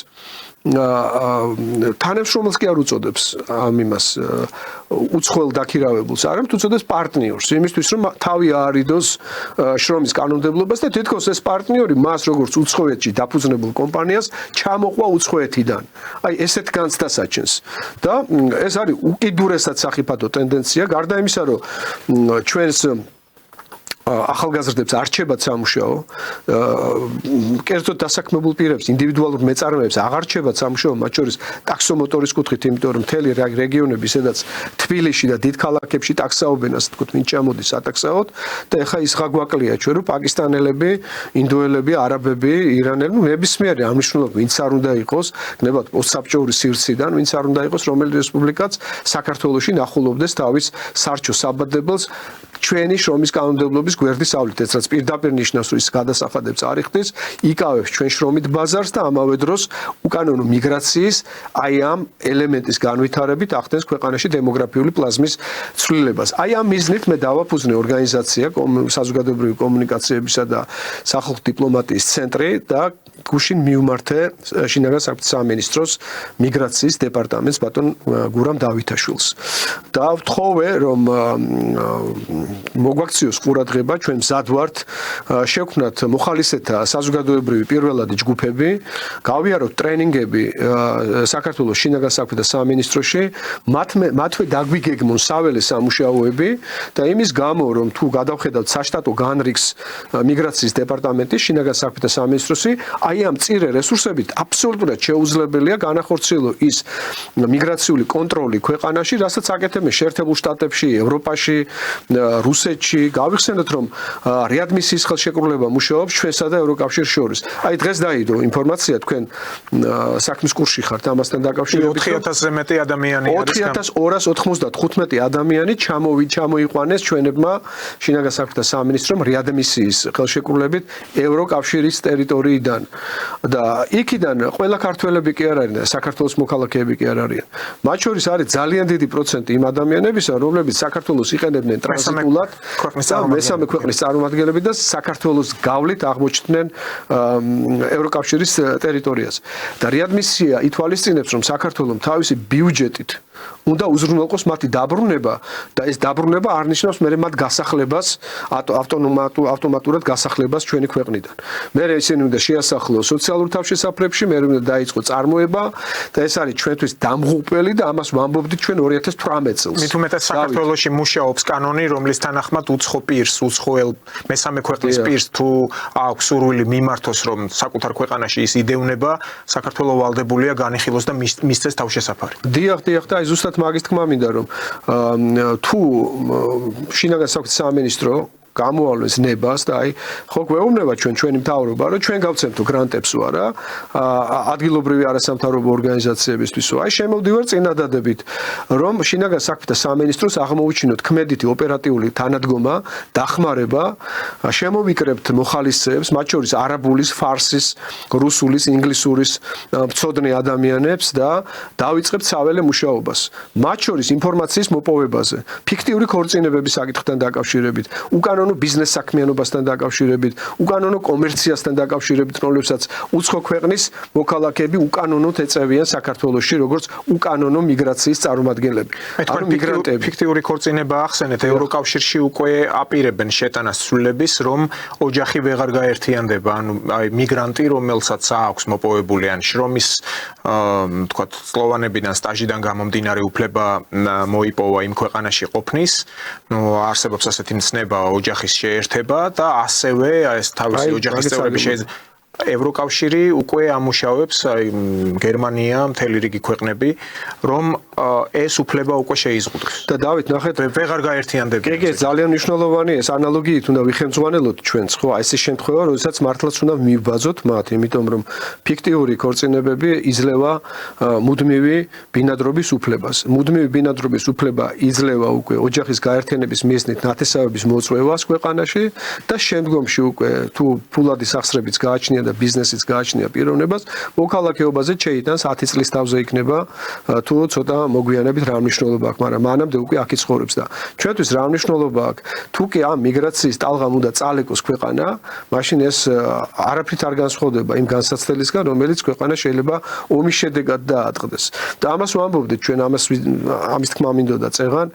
თანამშრომელს კი არ უწოდებს ამ იმას უცხოელ დაქირავებულს, არამედ უწოდებს პარტნიორს, იმისთვის რომ თავი აარიდოს შრომის კანონმდებლობას და თითქოს ეს პარტნიორი მას როგორც უცხოეთში დაფუძნებულ კომპანიას ჩამოყვა უცხოეთიდან. აი ესეთ განცდას აჩენს. და ეს არის უკიდურესად სახიფათო ტენდენცია, გარდა იმისა, რომ ჩვენს ახალგაზრდებს არჩებათ სამუშაო, კერძოდ დასაქმებულ პირებს, ინდივიდუალურ მეწარმეებს აღარ რჩებათ სამუშაო, მათ შორის ტაქსომოტორის კუთხით, იმიტომ რომ მთელი რეგიონები, სადაც თბილისში და დიდ ქალაქებში ტაქსაობენ, ასე ვთქვათ, ვინც ჩამოდის ატაქსაოთ და ეხა ის ღაგვაკლია ჩვენ, რომ პაკისტანელები, ინდოელები, არაბები, ირანელები, ნებისმიერი ამ მნიშვნელობით, ვინც არ უნდა იყოს, ნებად პოსტსაბჭოური სივრციდან, ვინც არ უნდა იყოს, რომელი რესპუბლიკაც საქართველოში ნახულობდეს თავის სარჩო საბადებელს ჩვენი შრომის კანონმდებლობის გვერდის ავლით, ეს რაც პირდაპირ ნიშნავს, რომ ის გადასახადებს არ იხდის, იკავებს ჩვენ შრომით ბაზარს და ამავე დროს უკანონო მიგრაციის აი ამ ელემენტის განვითარებით ახდენს ქვეყანაში დემოგრაფიული პლაზმის ცვლილებას. აი ამ მიზნით მე დავაფუძნე ორგანიზაცია საზოგადოებრივი კომუნიკაციებისა და სახალხო დიპლომატიის ცენტრი და გუშინ მივმართე შინაგან საქმეთა სამინისტროს მიგრაციის დეპარტამენტს ბატონ გურამ დავითაშვილს. და ვთხოვე, რომ მოგვაქციოს ყურადღება, ჩვენ მზად ვართ შევქმნათ მოხალისეთა საზოგადოებრივი პირველადი ჯგუფები, გავიაროთ ტრენინგები საქართველოს შინაგან საქმეთა სამინისტროში, მათვე დაგვიგეგმონ საველე სამუშაოები და იმის გამო, რომ თუ გადავხედავთ საშტატო განრიგს მიგრაციის დეპარტამენტის შინაგან საქმეთა სამინისტროსი, აი ამ მწირე რესურსებით აბსოლუტურად შეუძლებელია განახორციელო ის მიგრაციული კონტროლი ქვეყანაში, რასაც აკეთებენ შეერთებულ შტატებში, ევროპაში, რუსეთში. გავიხსენოთ, რომ რეადმისიის ხელშეკრულება მუშაობს ჩვენსა და ევროკავშირს შორის. აი დღეს დაიდო ინფორმაცია, თქვენ საქმის კურსში ხართ ამასთან დაკავშირებით. 4000-ზე მეტი ადამიანი არის. 4295 ადამიანი ჩამოიყვანეს ჩვენებმა შინაგან საქმეთა სამინისტრომ რეადმისიის ხელშეკრულებით ევროკავშირის ტერიტორიიდან. და იქიდან ყველა ქართველები კი არ არიან, საქართველოს მოქალაქეები კი არ არიან. მათ შორის არის ძალიან დიდი პროცენტი იმ ადამიანებისა, რომლებიც საქართველოს იყენებდნენ ტრანზიტულად მესამე ქვეყნის წარმომადგენლები და საქართველოს გავლით აღმოჩნდნენ ევროკავშირის ტერიტორიაზე. და რეადმისია ითვალისწინებს, რომ საქართველოს თავისი ბიუჯეტით უნდა უზრუნველყოს მათი დაბრუნება და ეს დაბრუნება არ ნიშნავს მე მათ გასახლებას, ავტომატურად გასახლებას ჩვენი ქვეყნიდან. მე ისინი უნდა შეასახლოს სოციალურ თავშესაფრებში, მე უნდა დაიწყო წარმოება და ეს არის ჩვენთვის დამღუპველი და ამას ვამბობდით ჩვენ 2018 წელს. მით უმეტეს საქართველოში მუშაობს კანონი, რომლის თანახმად უცხო პირს, უცხოელ მესამე ქვეყნის პირს თუ აქვს სურვილი მიმართოს, რომ საკუთარ ქვეყანაში ის იდევნება, საქართველოს ვალდებულია განიხილოს და მისცეს თავშესაფარი. დიახ და აი ზუსტად მაგის თქმა მინდა, რომ თუ შინაგან საქმეთა სამინისტრო გამოავლეს ნებას და აი ხო გვეუბნება ჩვენი მთავრობა, რომ ჩვენ გავცემთო გრანტებს ვარა ადგილობრივი არასამთავრობო ორგანიზაციებისთვის. აი შემოვდივარ წინადადებით, რომ შინაგან საქმეთა სამინისტროს აღმოუჩინოთ ქმედითი ოპერატიული თანადგომა, დახმარება, შემოვიკრებთ მოხალისეებს, მათ შორის არაბულის, ფარსის, რუსულის, ინგლისურის მცოდნე ადამიანებს და დავიწყებთ საველე მუშაობას. მათ შორის ინფორმაციის მოპოვებაზე, ფიქტიური ქორწინებების საკითხთან დაკავშირებით, უკანონო უკანონო ბიზნეს საქმიანობასთან დაკავშირებით, უკანონო კომერციასთან დაკავშირებით, რომლებსაც უცხო ქვეყნის მოქალაქეები უკანონოდ ეწევიან საქართველოში, როგორც უკანონო მიგრაციის წარმომადგენლები. ანუ მიგრანტები ფიქტიური ქორწინება ახსენეთ, ევროკავშირში უკვე აპირებენ შეტანას ცვლილების, რომ ოჯახი ვეღარ გაერთიანდება, ანუ აი მიგრანტი, რომელსაც აქვს მოპოვებული ან შრომის თქვათ სლოვანებიდან სტაჟიდან გამომდინარე უფლება მოიპოვა იმ ქვეყანაში ყოფნის, ნუ არსებობს ასეთი მცნება ოჯახის შეერთება და ასევე ეს თავისი ოჯახის წევრები შეიძლება ევროკავშირი უკვე ამუშავებს აი გერმანია, მთელი რიგი ქვეყნები, რომ ეს უფლება უკვე შეიზღუდოს. და დავით, ნახეთ, ვეღარ გაერთიანდება. კი, ძალიან მნიშვნელოვანია ეს ანალოგიით უნდა ვიხელმძღვანელოთ ჩვენც, ხო, ეს ის შემთხვევა, როდესაც მართლაც უნდა მივბაძოთ მათ, იმიტომ რომ ფიქტიური ქორწინებები იძლევა მუდმივი ბინადრობის უფლებას. მუდმივი ბინადრობის უფლება იძლევა უკვე ოჯახის გაერთიანების მიზნით ნათესავების მოწვევას ქვეყანაში და შემდგომში უკვე თუ ფულადი სახსრებიც გააჩნია და ბიზნესიც გააჩნია პიროვნებას, მოქალაქეობაზე შეიტანს 10 წლის თავზე იქნება თუ ცოტა მოგვიანებით რა მნიშვნელობა აქვს, მაგრამ მანამდე უკვე აქ იცხოვრებს და ჩვენთვის რა მნიშვნელობა აქვს, თუ კი ამ მიგრაციის ტალღამ უნდა წალეკოს ქვეყანა, მაშინ ეს არაფრით არ განსხვავდება იმ განსაცდელისგან, რომელიც ქვეყანა შეიძლება ომის შედეგად დაატყდეს. და ამას ვამბობდით ჩვენ ამის თქმა მინდოდა წეღან,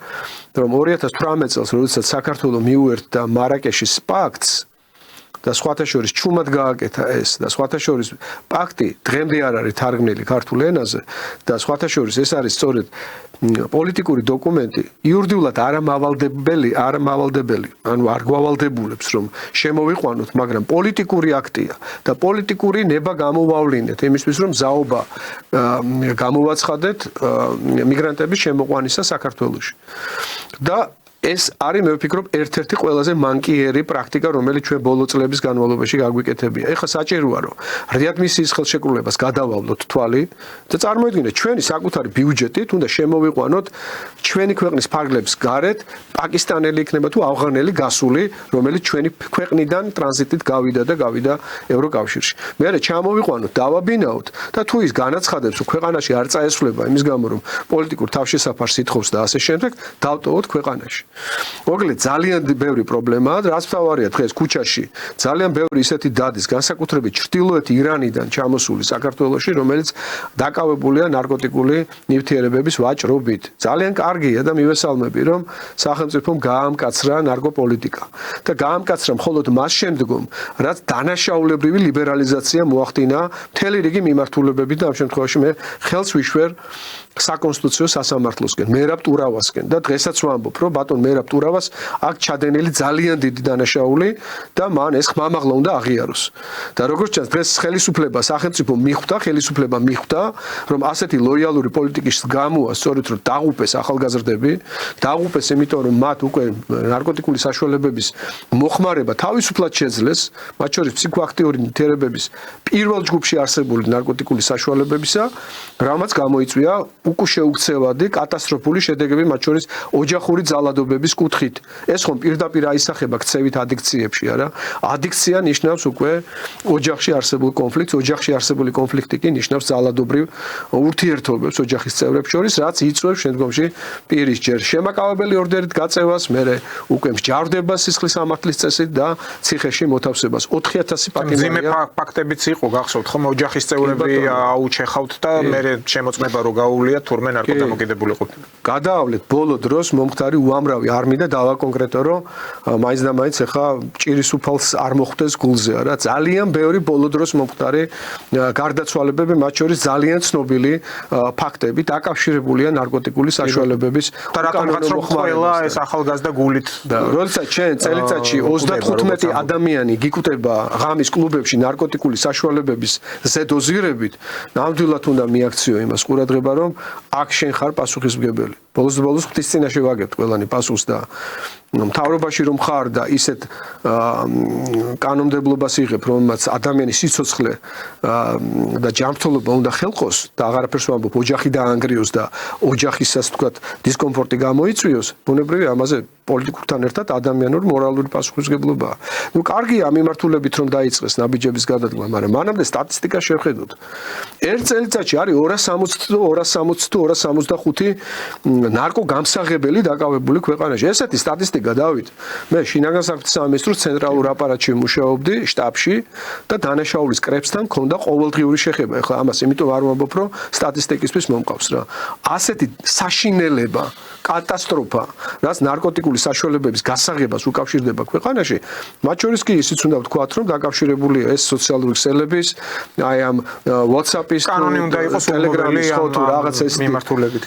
რომ 2018 წელს, როდესაც საქართველო მიუერთდა მარაკეშის პაქტს და სხვათა შორის ჩუმად გააკეთა ეს და სხვათა შორის პაქტი დღემდე არ არის თარგმნილი ქართულ ენაზე და სხვათა შორის ეს არის სწორედ პოლიტიკური დოკუმენტი იურიდიულად არამავალდებელი, ანუ არ გვავალდებულებს რომ შემოვიყვანოთ, მაგრამ პოლიტიკური აქტია და პოლიტიკური ნება გამოვავლინეთ იმისთვის რომ ზაობა გამოვაცხადეთ მიგრანტების შემოყვანისა საქართველოში. და ეს არის მე ვფიქრობ ერთ-ერთი ყველაზე მანკიერი პრაქტიკა, რომელიც ჩვენ ბოლო წლების განმავლობაში გაგვიკეთებია. ეხლა საჭიროა რომ რეადმისიის ხელშეკრულებას გადავავლოთ თვალი და წარმოიდგინეთ ჩვენი საკუთარი ბიუჯეტით უნდა შემოვიყვანოთ ჩვენი ქვეყნის ფარგლებს გარეთ პაკისტანელი იქნება თუ ავღანელი გასული, რომელიც ჩვენი ქვეყნიდან ტრანზიტით გავიდა ევროკავშირში. მერე ჩამოვიყვანოთ, დავაბინაოთ და თუ ის განაცხადებს რომ ქვეყანაში არ წაესვლება იმის გამო რომ პოლიტიკურ თავშესაფარს ითხოვს და ასე შემდეგ, დავტოვოთ ქვეყანაში. მოგლე ძალიან ბევრი პრობლემაა, რაც თავარია დღეს ქუჩაში. ძალიან ბევრი ისეთი დადის, განსაკუთრებით ჩრდილოეთ ირანიდან ჩამოსული საქართველოში, რომელიც დაკავებულია ნარკოტიკული ნივთიერებების ვაჭრობით. ძალიან კარგია და მივესალმები, რომ სახელმწიფომ გაამკაცრა ნარკოპოლიტიკა. და გაამკაცრა მხოლოდ მას შემდგომ, რაც დანაშაულებრივი ლიბერალიზაცია მოახდინა მთელი რიგი მიმართულებებით და ამ შემთხვევაში მე ხელს ვიშვერ საკონსტიტუციო სასამართლოსკენ, მერაბ ტურავასკენ და დღესაც ვამბობ, რომ ბატონ მერაბ ტურავას აქ ჩადენილი ძალიან დიდი დანაშაული და მან ეს ხმამაღლა უნდა აღიაროს. და როგორც ჩანს, დღეს სახელმწიფო მიხვდა, რომ ასეთი ლოიალური პოლიტიკის გამოა, სწორედ რომ დაღუპეს ახალგაზრდები, დაღუპეს იმიტომ რომ მათ უკვე ნარკოტიკული საშუალებების მოხმარება თავისუფლად შეძლეს, მათ შორის ფსიქოაქტიური ნივთიერებების პირველ ჯგუფში არსებული ნარკოტიკული საშუალებებისა, რამაც გამოიწვია უკუშეუქცევადი კატასტროფული შედეგები, მათ შორის ოჯახური ძალადობების კუთხით. ეს ხომ პირდაპირ აისახება ქცევით ადიქციებში, არა? ადიქცია ნიშნავს უკვე ოჯახში არსებულ კონფლიქტს, ოჯახში არსებული კონფლიქტი კი ნიშნავს ძალადობრივ ურთიერთობებს ოჯახის წევრებს შორის, რაც იწვევს შემდგომში პირის ჯერ შემაკავებელი ორდერით გაწევას, მერე უკვე მსჯავრდება სისხლის სამართლის წესით და ციხეში მოთავსებას. 4000 პაკეტია. ძიმე ფაქტებიც იყო, გახსოვთ ხომ, ოჯახის წევრები აუჩეხავთ და მერე შემოწმება რო გაუვლიათ თურმე ნარკოდამოკიდებული ყოფილა. გადაავლეთ ბოლო დროს მომხდარი უამრავი არ მინდა დავაკონკრეტო, რომ მაინც და მაინც ახლა ჭირის უფალს არ მოხვდეს გულზე, რა. ძალიან ბევრი ბოლო დროს მომხდარი გარდაცვალებები, მათ შორის ძალიან ცნობილი ფაქტები დაკავშირებულია ნარკოტიკული საშუალებების და რატომღაც რომ ყველა ეს ახალგაზრდა გულით და როდესაც ჩვენ წელიწადში 35 ადამიანი გიკვდება ღამის კლუბებში ნარკოტიკული საშუალებების ზედოზირებით, ნამდვილად უნდა მიაქციო იმას ყურადღება, რომ აქ შენ ხარ პასუხისმგებელი. ბოლოს ღვთის წინაშე ვაგებთ ყველანი პასუხს და მთავრობაში რომ ხარ და ისეთ კანონმდებლობას იღებ, რომელმაც ადამიანის სიცოცხლე და ჯანმრთელობა უნდა ხელყოს და აღარაფერს ვამბობ, ოჯახი დაანგრიოს და ოჯახისას თქვათ დისკომფორტი გამოიწვიოს, ბუნებრივია ამაზე პოლიტიკურთან ერთად ადამიანური მორალური პასუხისმგებლობაა. ნუ კარგია მიმართულებით რომ დაიწყეს ნაბიჯების გადადგმა, მაგრამ მანამდე სტატისტიკა შევხედოთ. ერთ წელიწადში არის 265 ნარკოგამსაღებელი დაკავებული ქვეყანაში. ესეთი სტატისტიკა შემდეგა დავით მე შინაგან საქმეთა სამინისტროს ცენტრალურ აპარატში მუშაობდი შტაბში და დანაშაულის კრებსთან მქონდა ყოველდღიური შეხება. ეხლა ამას იმიტომ არ ვამბობ, რომ სტატისტიკისთვის მომყავს რა. ასეთი საშინელება, კატასტროფა, რაც ნარკოტიკული საშუალებების გასაღებას უკავშირდება ქვეყანაში, მათ შორის კი ისიც უნდა ვთქვათ, რომ დაკავშირებულია ეს სოციალური ქსელების, აი ამ WhatsApp-ის, კანონი უნდა იყოს Telegram-ის თუ რაღაც ეს მიმართულებით.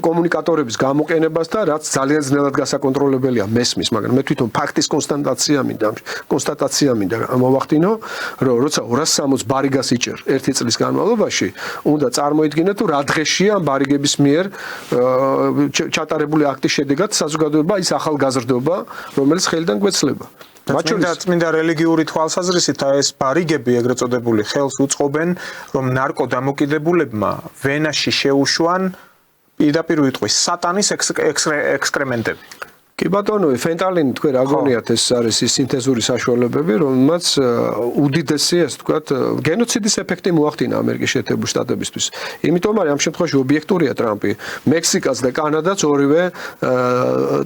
კომუნიკატორების გამოყენებას და რაც ძალიან ძნელად გასაკონტროლებელია მესმის, მაგრამ მე თვითონ ფაქტის კონსტატაცია მინდა მოვახდინო, რომ როცა 260 ბარიგას იჭერ ერთი წლის განმავლობაში, უნდა წარმოიდგინოთ, თუ რა დღეშია ამ ბარიგების მიერ ჩატარებული აქტის შედეგად საზოგადოება ის ახალგაზრდობა, რომელიც ხელიდან გვეცლება. წმინდა რელიგიური თვალსაზრისით ეს ბარიგები ეგრეთ წოდებული ხელს უწყობენ, რომ ნარკოდამოკიდებულებმა ვენაში შეუშვან პირდაპირ ვიტყვის სატანის ექსკრემენტები. კი ბატონო, ფენტალინი თქვენ რა გონიათ ეს არის ის სინთეზური საშუალებები, რომელმაც უდიდესი, ასე ვთქვათ, გენოციდის ეფექტი მოახდინა ამერიკის შეერთებული შტატებისთვის. იმიტომ რომ ამ შემთხვევაში ობიექტურია ტრამპი. მექსიკას და კანადაც ორივე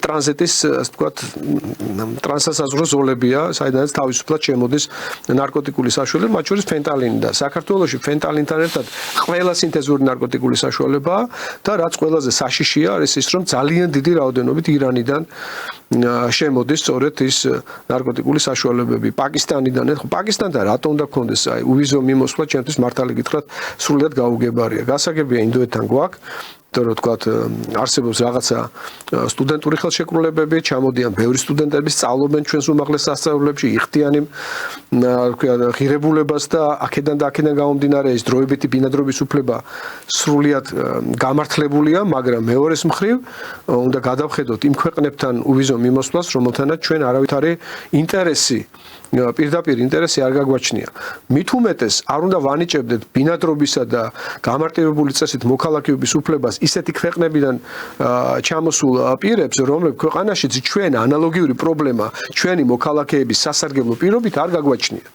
ტრანზიტის, ასე ვთქვათ, ტრანსსაზღვრო ზოლებია, საიდანაც თავისუფლად შემოდის ნარკოტიკული საშუალება, მათ შორის ფენტალინი და საქართველოში ფენტალინთან ერთად ყველა სინთეზური ნარკოტიკული საშუალებაა და რაც ყველაზე საშიშია არის ის, რომ ძალიან დიდი რაოდენობით ირანიდან შემოდის სწორედ ის ნარკოტიკული საშუალებები პაკისტანიდან. ხო, პაკისტანთან რატომ უნდა გქონდეს აი უვიზო მიმოსვლა, ჩემთვის მართალი გითხრათ, სრულიად გაუგებარია. გასაგებია ინდოეთთან გვაქვს რომ ვთქვათ, არსებობს რაღაცა სტუდენტური ხელშეკრულებები, ჩამოდიან ბევრი სტუდენტები, სწავლობენ ჩვენს უმაღლეს სასწავლებლებში, იხდიან იმ ღირებულებას და აქედან გამომდინარე ის დროებითი ბინადრობის უფლება სრულიად გამართლებულია, მაგრამ მეორეს მხრივ უნდა გადავხედოთ იმ ქვეყნებთან უვიზო მიმოსვლას, რომელთანაც ჩვენ არავითარი ინტერესი პირდაპირ ინტერესი არ გაგვაჩნია. მით უმეტეს არ უნდა ვანიჭებდეთ ბინადრობისა და გამარტივებული წესით მოქალაქეობის უფლებას ისეთი ქვეყნებიდან ჩამოსულ პირებს, რომლებიც ქვეყანაშიც ჩვენ ანალოგიური პრობლემა ჩვენი მოქალაქეების სასარგებლო პირობით არ გაგვაჩნია.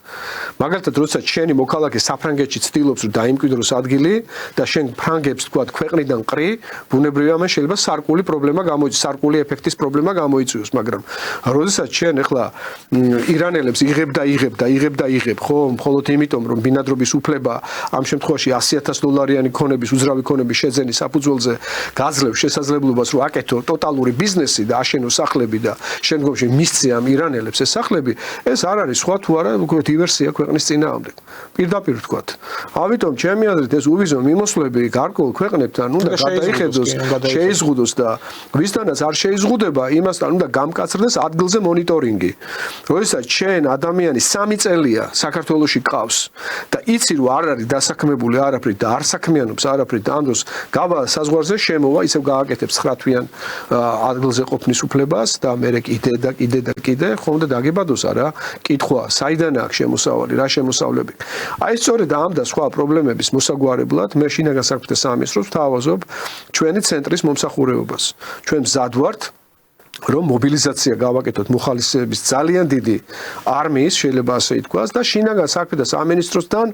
მაგალითად, როცა ჩვენი მოქალაქე საფრანგეთში ცდილობს რომ დაიმკვიდროს ადგილი და შენ ფრანგებს თქვათ ქვეყნიდან ყრი, ბუნებრივია ამან შეიძლება სარკული პრობლემა გამოიწვიოს, სარკული ეფექტის პრობლემა გამოიწვიოს, მაგრამ როდესაც ჩვენ ახლა ირანელებს იღებ, ხო, მხოლოდ იმიტომ, რომ ბინადრობის უფლება ამ შემთხვევაში $100,000 ქონების, უძრავი ქონების შეძენის საფუძველზე გაძლევს შესაძლებლობას, რომ აკეთო ტოტალური ბიზნესი და აშენო სახლები და შემდგომში მისცე ამ ირანელებს ეს სახლები, ეს არ არის სხვა თუ არა დივერსია ქვეყნის წინააღმდეგ. პირდაპირ ვთქვათ. ამიტომ ჩემი აზრით ეს უვიზო მიმოსვლები გარკვეულ ქვეყნებთან უნდა გადაიხედოს, შეიზღუდოს და ვისთანაც არ შეიზღუდება, იმასთან უნდა გამკაცრდეს ადგილზე მონიტორინგი. როდესაც ჩვენ ადამიანი 3 წელია საქართველოში ყავს და იცი რომ არ არის დასაქმებული არაფრით და არ საქმიანობს არაფრით და ამ დროს გავა საზღვარზე შემოვა ისევ გააკეთებს 9 თვიან ადგილზე ყოფნის უფლებას და მე კიდე ხომ და დაგებადოს არა კითხვა საიდან აქვს შემოსავალი რა შემოსავლები აი სწორედ ამ და სხვა პრობლემების მოსაგვარებლად მე შინაგან საქმეთა სამინისტროს ვთავაზობ ჩვენი ცენტრის მომსახურებობას ჩვენ მზად ვართ რომ მობილიზაცია გავაკეთოთ მოხალისეების ძალიან დიდი არმიის შეიძლება ასე ითქვას და შინაგან საქმეთა სამინისტროსთან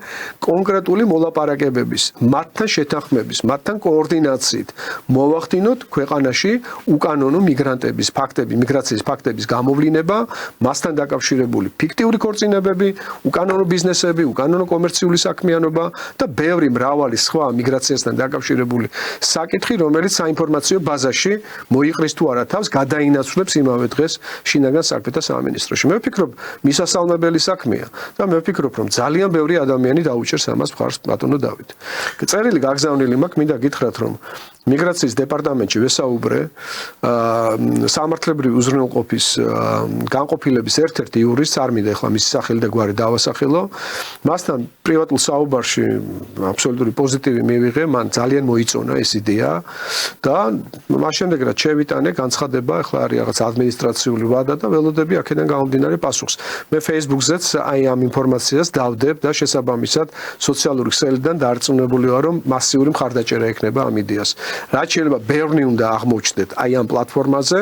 კონკრეტული მოლაპარაკებების, მათთან შეთანხმების, მათთან კოორდინაციით მოვახდინოთ ქვეყანაში უკანონო მიგრანტების ფაქტები, მიგრაციის ფაქტების გამოვლინება, მასთან დაკავშირებული ფიქტიური ქორწინებები, უკანონო ბიზნესები, უკანონო კომერციული საქმიანობა და ბევრი მრავალი სხვა მიგრაციასთან დაკავშირებული საკითხი, რომელიც საინფორმაციო ბაზაში მოიყრის თუ არა თავს ინაცვლებს იმავე დღეს შინაგან საქმეთა სამინისტროში. მე ვფიქრობ, მისასალმებელი საქმეა და მე ვფიქრობ, რომ ძალიან ბევრი ადამიანი დაუჭერს ამას მხარს ბატონო დავით. წერილი გაგზავნილი მაქვს, მინდა გითხრათ, რომ მიგრაციის დეპარტამენტში ვესაუბრე სამართლებრივი უზრუნველყოფის განყოფილების ერთ-ერთი იურისტს, არ მინდა ახლა მისი სახელი და გვარი დავასახელო. მასთან პრივატულ საუბარში აბსოლუტური პოზიტივი მივიღე, მან ძალიან მოიწონა ეს იდეა და მას შემდეგ რაც შევიტანე, განცხადება ახლა არის რაღაც ადმინისტრაციული ვადა და ველოდები აქედან გამომდინარე პასუხს. მე Facebook-ზეც აი ამ ინფორმაციას დავდებ და შესაბამისად სოციალური ქსელიდან დარწმუნებული ვარ, რომ მასიური მხარდაჭერა ექნება ამ იდეას. რაც შეიძლება ბევრი უნდა აღმოჩნდეთ აი ამ პლატფორმაზე,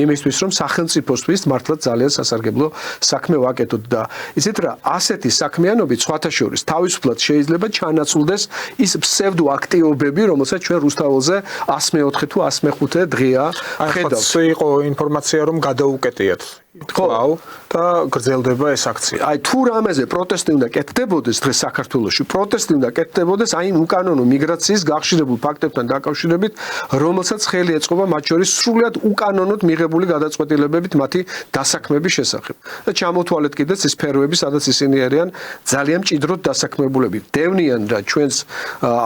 იმისთვის რომ სახელმწიფოსთვის მართლა ძალიან სასარგებლო საქმე ვაკეთოთ და იცით რა, ასეთი საქმიანობით სხვათა შორის თავისუფლად შეიძლება ჩანაცვლდეს ის ფსევდო აქტივობები, რომელსაც ჩვენ რუსთაველზე 104 თუ 105 დღეა ხედავთ. იყო ინფორმაცია რომ გადაუკეტიათ კვლავ და გრძელდება ეს აქცია. აი თუ რამეზე პროტესტი უნდა კეთდებოდეს დღეს საქართველოში, პროტესტი უნდა კეთდებოდეს აი უკანონო მიგრაციის გახშირებულ ფაქტებთან დაკავშირებით, რომელსაც ხელი ეწყობა მათ შორის სრულად უკანონოდ მიღებული გადაწყვეტილებებით მათი დასაქმების შესახებ. და ჩამოთვალეთ კიდეც ის სფეროები, სადაც ისინი არიან ძალიან მჭიდროდ დასაქმებულები. დევნიან რა ჩვენს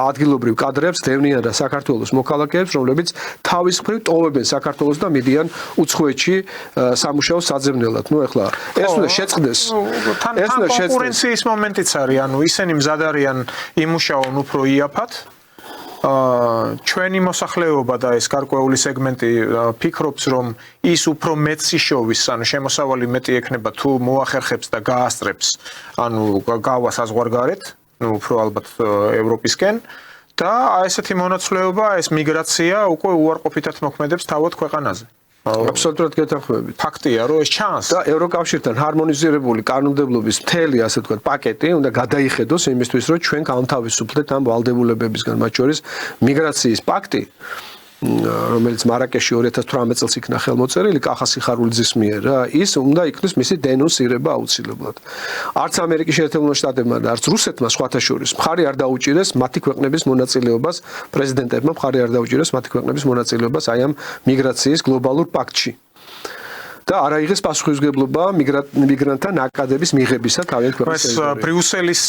ადგილობრივ კადრებს, დევნიან რა საქართველოს მოქალაქეებს, რომლებიც თავის მხრივ ტოვებენ საქართველოს და მიდიან უცხოეთში სამუშაო საძებნელად. ნუ ეხლა ეს უნდა შეწყდეს. ეს უნდა კონკურენციის მომენტიც არის, ანუ ისინი მზად არიან იმუშაონ უფრო იაფად. ჩვენი მოსახლეობა და ეს გარკვეული სეგმენტი ფიქრობს, რომ ის უფრო მეტი შოვის, ანუ შემოსავალი მეტი ექნება თუ მოახერხებს და გაასწრებს, ანუ გავა საზღვარგარეთ, ну უფრო ალბათ ევროპისკენ და ესეთი მონაცვლეობა, ეს მიგრაცია უკვე უარყოფითად მოქმედებს თავად ქვეყანაზე. აბსოლუტურად გეთანხმებით. ფაქტია, რომ ეს ჩანს და ევროკავშირთან ჰარმონიზირებული კანონმდებლობის მთელი, ასე ვთქვათ, პაკეტი უნდა გადაიხედოს იმისთვის, რომ ჩვენ გავთავისუფლდეთ ამ ვალდებულებებისგან, მათ შორის მიგრაციის პაქტი, რომელიც მარაკეში 2018 წელს იქნა ხელმოწერილი კახა სიხარულიძის მიერ რა, ის უნდა იქნეს მისი დენონსირება აუცილებლად. არც ამერიკის შეერთებულმა შტატებმა და არც რუსეთმა სხვათა შორის მხარი არ დაუჭირეს მათი ქვეყნების მონაწილეობას, პრეზიდენტებმა მხარი არ დაუჭირეს მათი ქვეყნების მონაწილეობას აი ამ მიგრაციის გლობალურ პაქტში. და არ აიღეს პასუხისმგებლობა მიგრანტთა ნაკადების მიღებისა თავიანთ ქვეყნის ტერიტორიაზე. ეს ბრიუსელის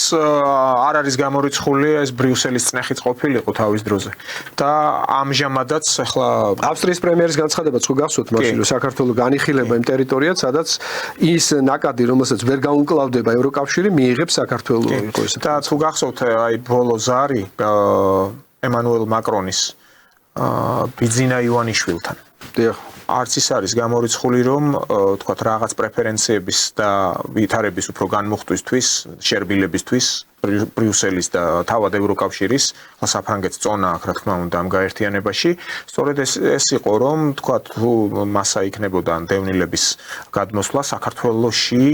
არ არის გამორიცხული, ეს ბრიუსელის წნეხიც ყოფილიყო თავის დროზე. და ამჟამადაც ახლა ავსტრიის პრემიერის განცხადებაც ხო გახსოვთ მაშინ, რომ საქართველო განიხილება იმ ტერიტორიად, სადაც ის ნაკადი, რომელსაც ვერ გაუმკლავდება ევროკავშირი, მიიღებს საქართველოს იყო ეს. და თუ გახსოვთ აი ბოლო ზარი ემანუელ მაკრონის ბიძინა ივანიშვილთან. დიახ. არც ის არის გამორიცხული, რომ თქვათ რაღაც პრეფერენციების და ვითარების უფრო განმუხტვისთვის, შერბილებისთვის ბრიუსელის და თავად ევროკავშირის საფრანგეთს წონა აქვს, რა თქმა უნდა, ამ გაერთიანებაში. სწორედ ეს იყო, რომ თქვათ თუ მასა იქნებოდა დევნილების გადმოსვლა საქართველოში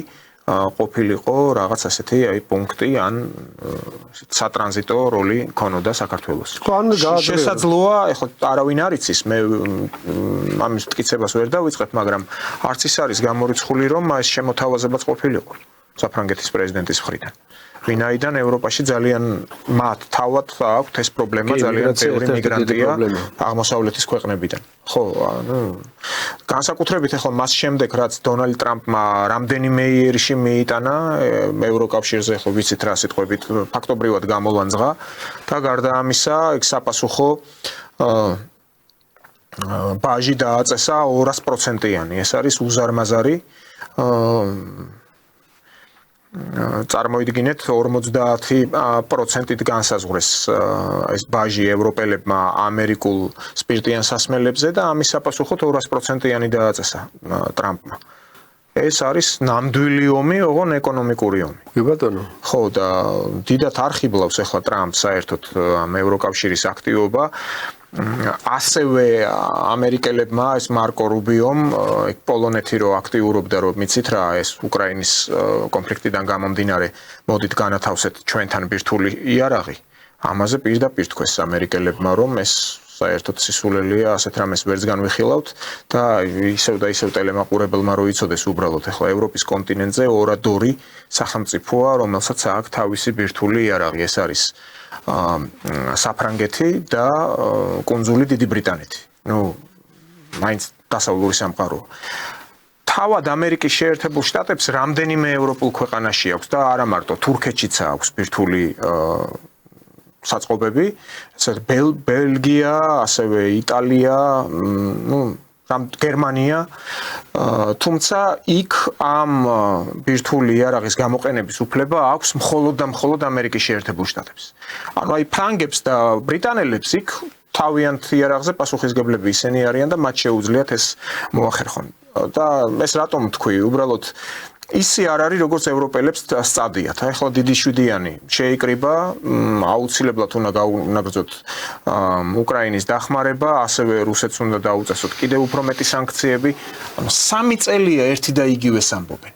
ყოფილიყო რაღაც ასეთი აი პუნქტი ან სატრანზიტო როლი ქონოდა საქართველოს. შესაძლოა, ეხლა არავინ არ იცის, მე ამის მტკიცებას ვერ დავიწყებ, მაგრამ არც ის არის გამორიცხული, რომ ეს შემოთავაზებაც ყოფილიყო საფრანგეთის პრეზიდენტის მხრიდან. ვინაიდან ევროპაში ძალიან მათ თავად აქვთ ეს პრობლემა, ძალიან ბევრი მიგრანტია აღმოსავლეთის ქვეყნებიდან. ხო, განსაკუთრებით ახლა მას შემდეგ, რაც დონალდ ტრამპმა რამდენიმე იერში მიიტანა ევროკავშირზე, ხო ვიცით რა სიტყვებით, ფაქტობრივად გამოლანძღა და გარდა ამისა, ეგ საპასუხო ბაჟი დააწესა 200%-იანი. ეს არის უზარმაზარი წარმოიდგინეთ 50%-ით განსაზღვრეს ეს ბაჟი ევროპელებმა ამერიკულ სპირტიან სასმელებზე და ამის საპასუხოდ 200%-იანი დააწესა ტრამპმა. ეს არის ნამდვილი ომი, ოღონ ეკონომიკური ომი. კი ბატონო. ხო და დიდად არხიბლავს ახლა ტრამპ საერთოდ ამ ევროკავშირის აქტივობა. ასევე ამერიკელებმა ეს მარკო რუბიომ პოლონეთი რო აქტიურობდა, რომ მიცით რა ეს უკრაინის კონფლიქტიდან გამომდინარე მოდით განათავსეთ ჩვენთან ბირთვული იარაღი. ამაზე პირდაპირ თქვეს ამერიკელებმა, რომ ეს საერთოდ სისულელია, ასეთ რამეს ვერც განვიხილავთ და ისევ და ისევ ტელემაყურებელმა რო იცოდეს უბრალოდ ახლა ევროპის კონტინენტზე ორადორი სახელმწიფოა, რომელსაც აქვს თავისი ბირთვული იარაღი. ეს არის საფრანგეთი და კუნძული დიდი ბრიტანეთი. ნუ მაინც დასავლური სამყაროა. თავად ამერიკის შეერთებულ შტატებს რამდენიმე ევროპულ ქვეყანაში აქვს და არა მარტო თურქეთშიც აქვს ბირთვული საწყობები, ესეთ ბელგია, ასევე იტალია, ნუ გერმანია, თუმცა იქ ამ ბირთვული იარაღის გამოყენების უფლება აქვს მხოლოდ და მხოლოდ ამერიკის შეერთებულ შტატებს. ანუ აი ფრანგებს და ბრიტანელებს იქ თავიანთ იარაღზე პასუხისგებლები ისინი არიან და მათ შეუძლიათ ეს მოახერხონ. და ეს რატომ თქვი, უბრალოდ ისი არ არის როგორც ევროპელებს სწადიათ. Ახლა დიდი შვიდიანი შეიკრიბა, აუცილებლად უნდა გაუნაგრძოთ უკრაინის დახმარება, ასევე რუსეთს უნდა დაუწესოთ კიდევ უფრო მეტი სანქციები. ანუ 3 წელია ერთი და იგივეს ამბობენ.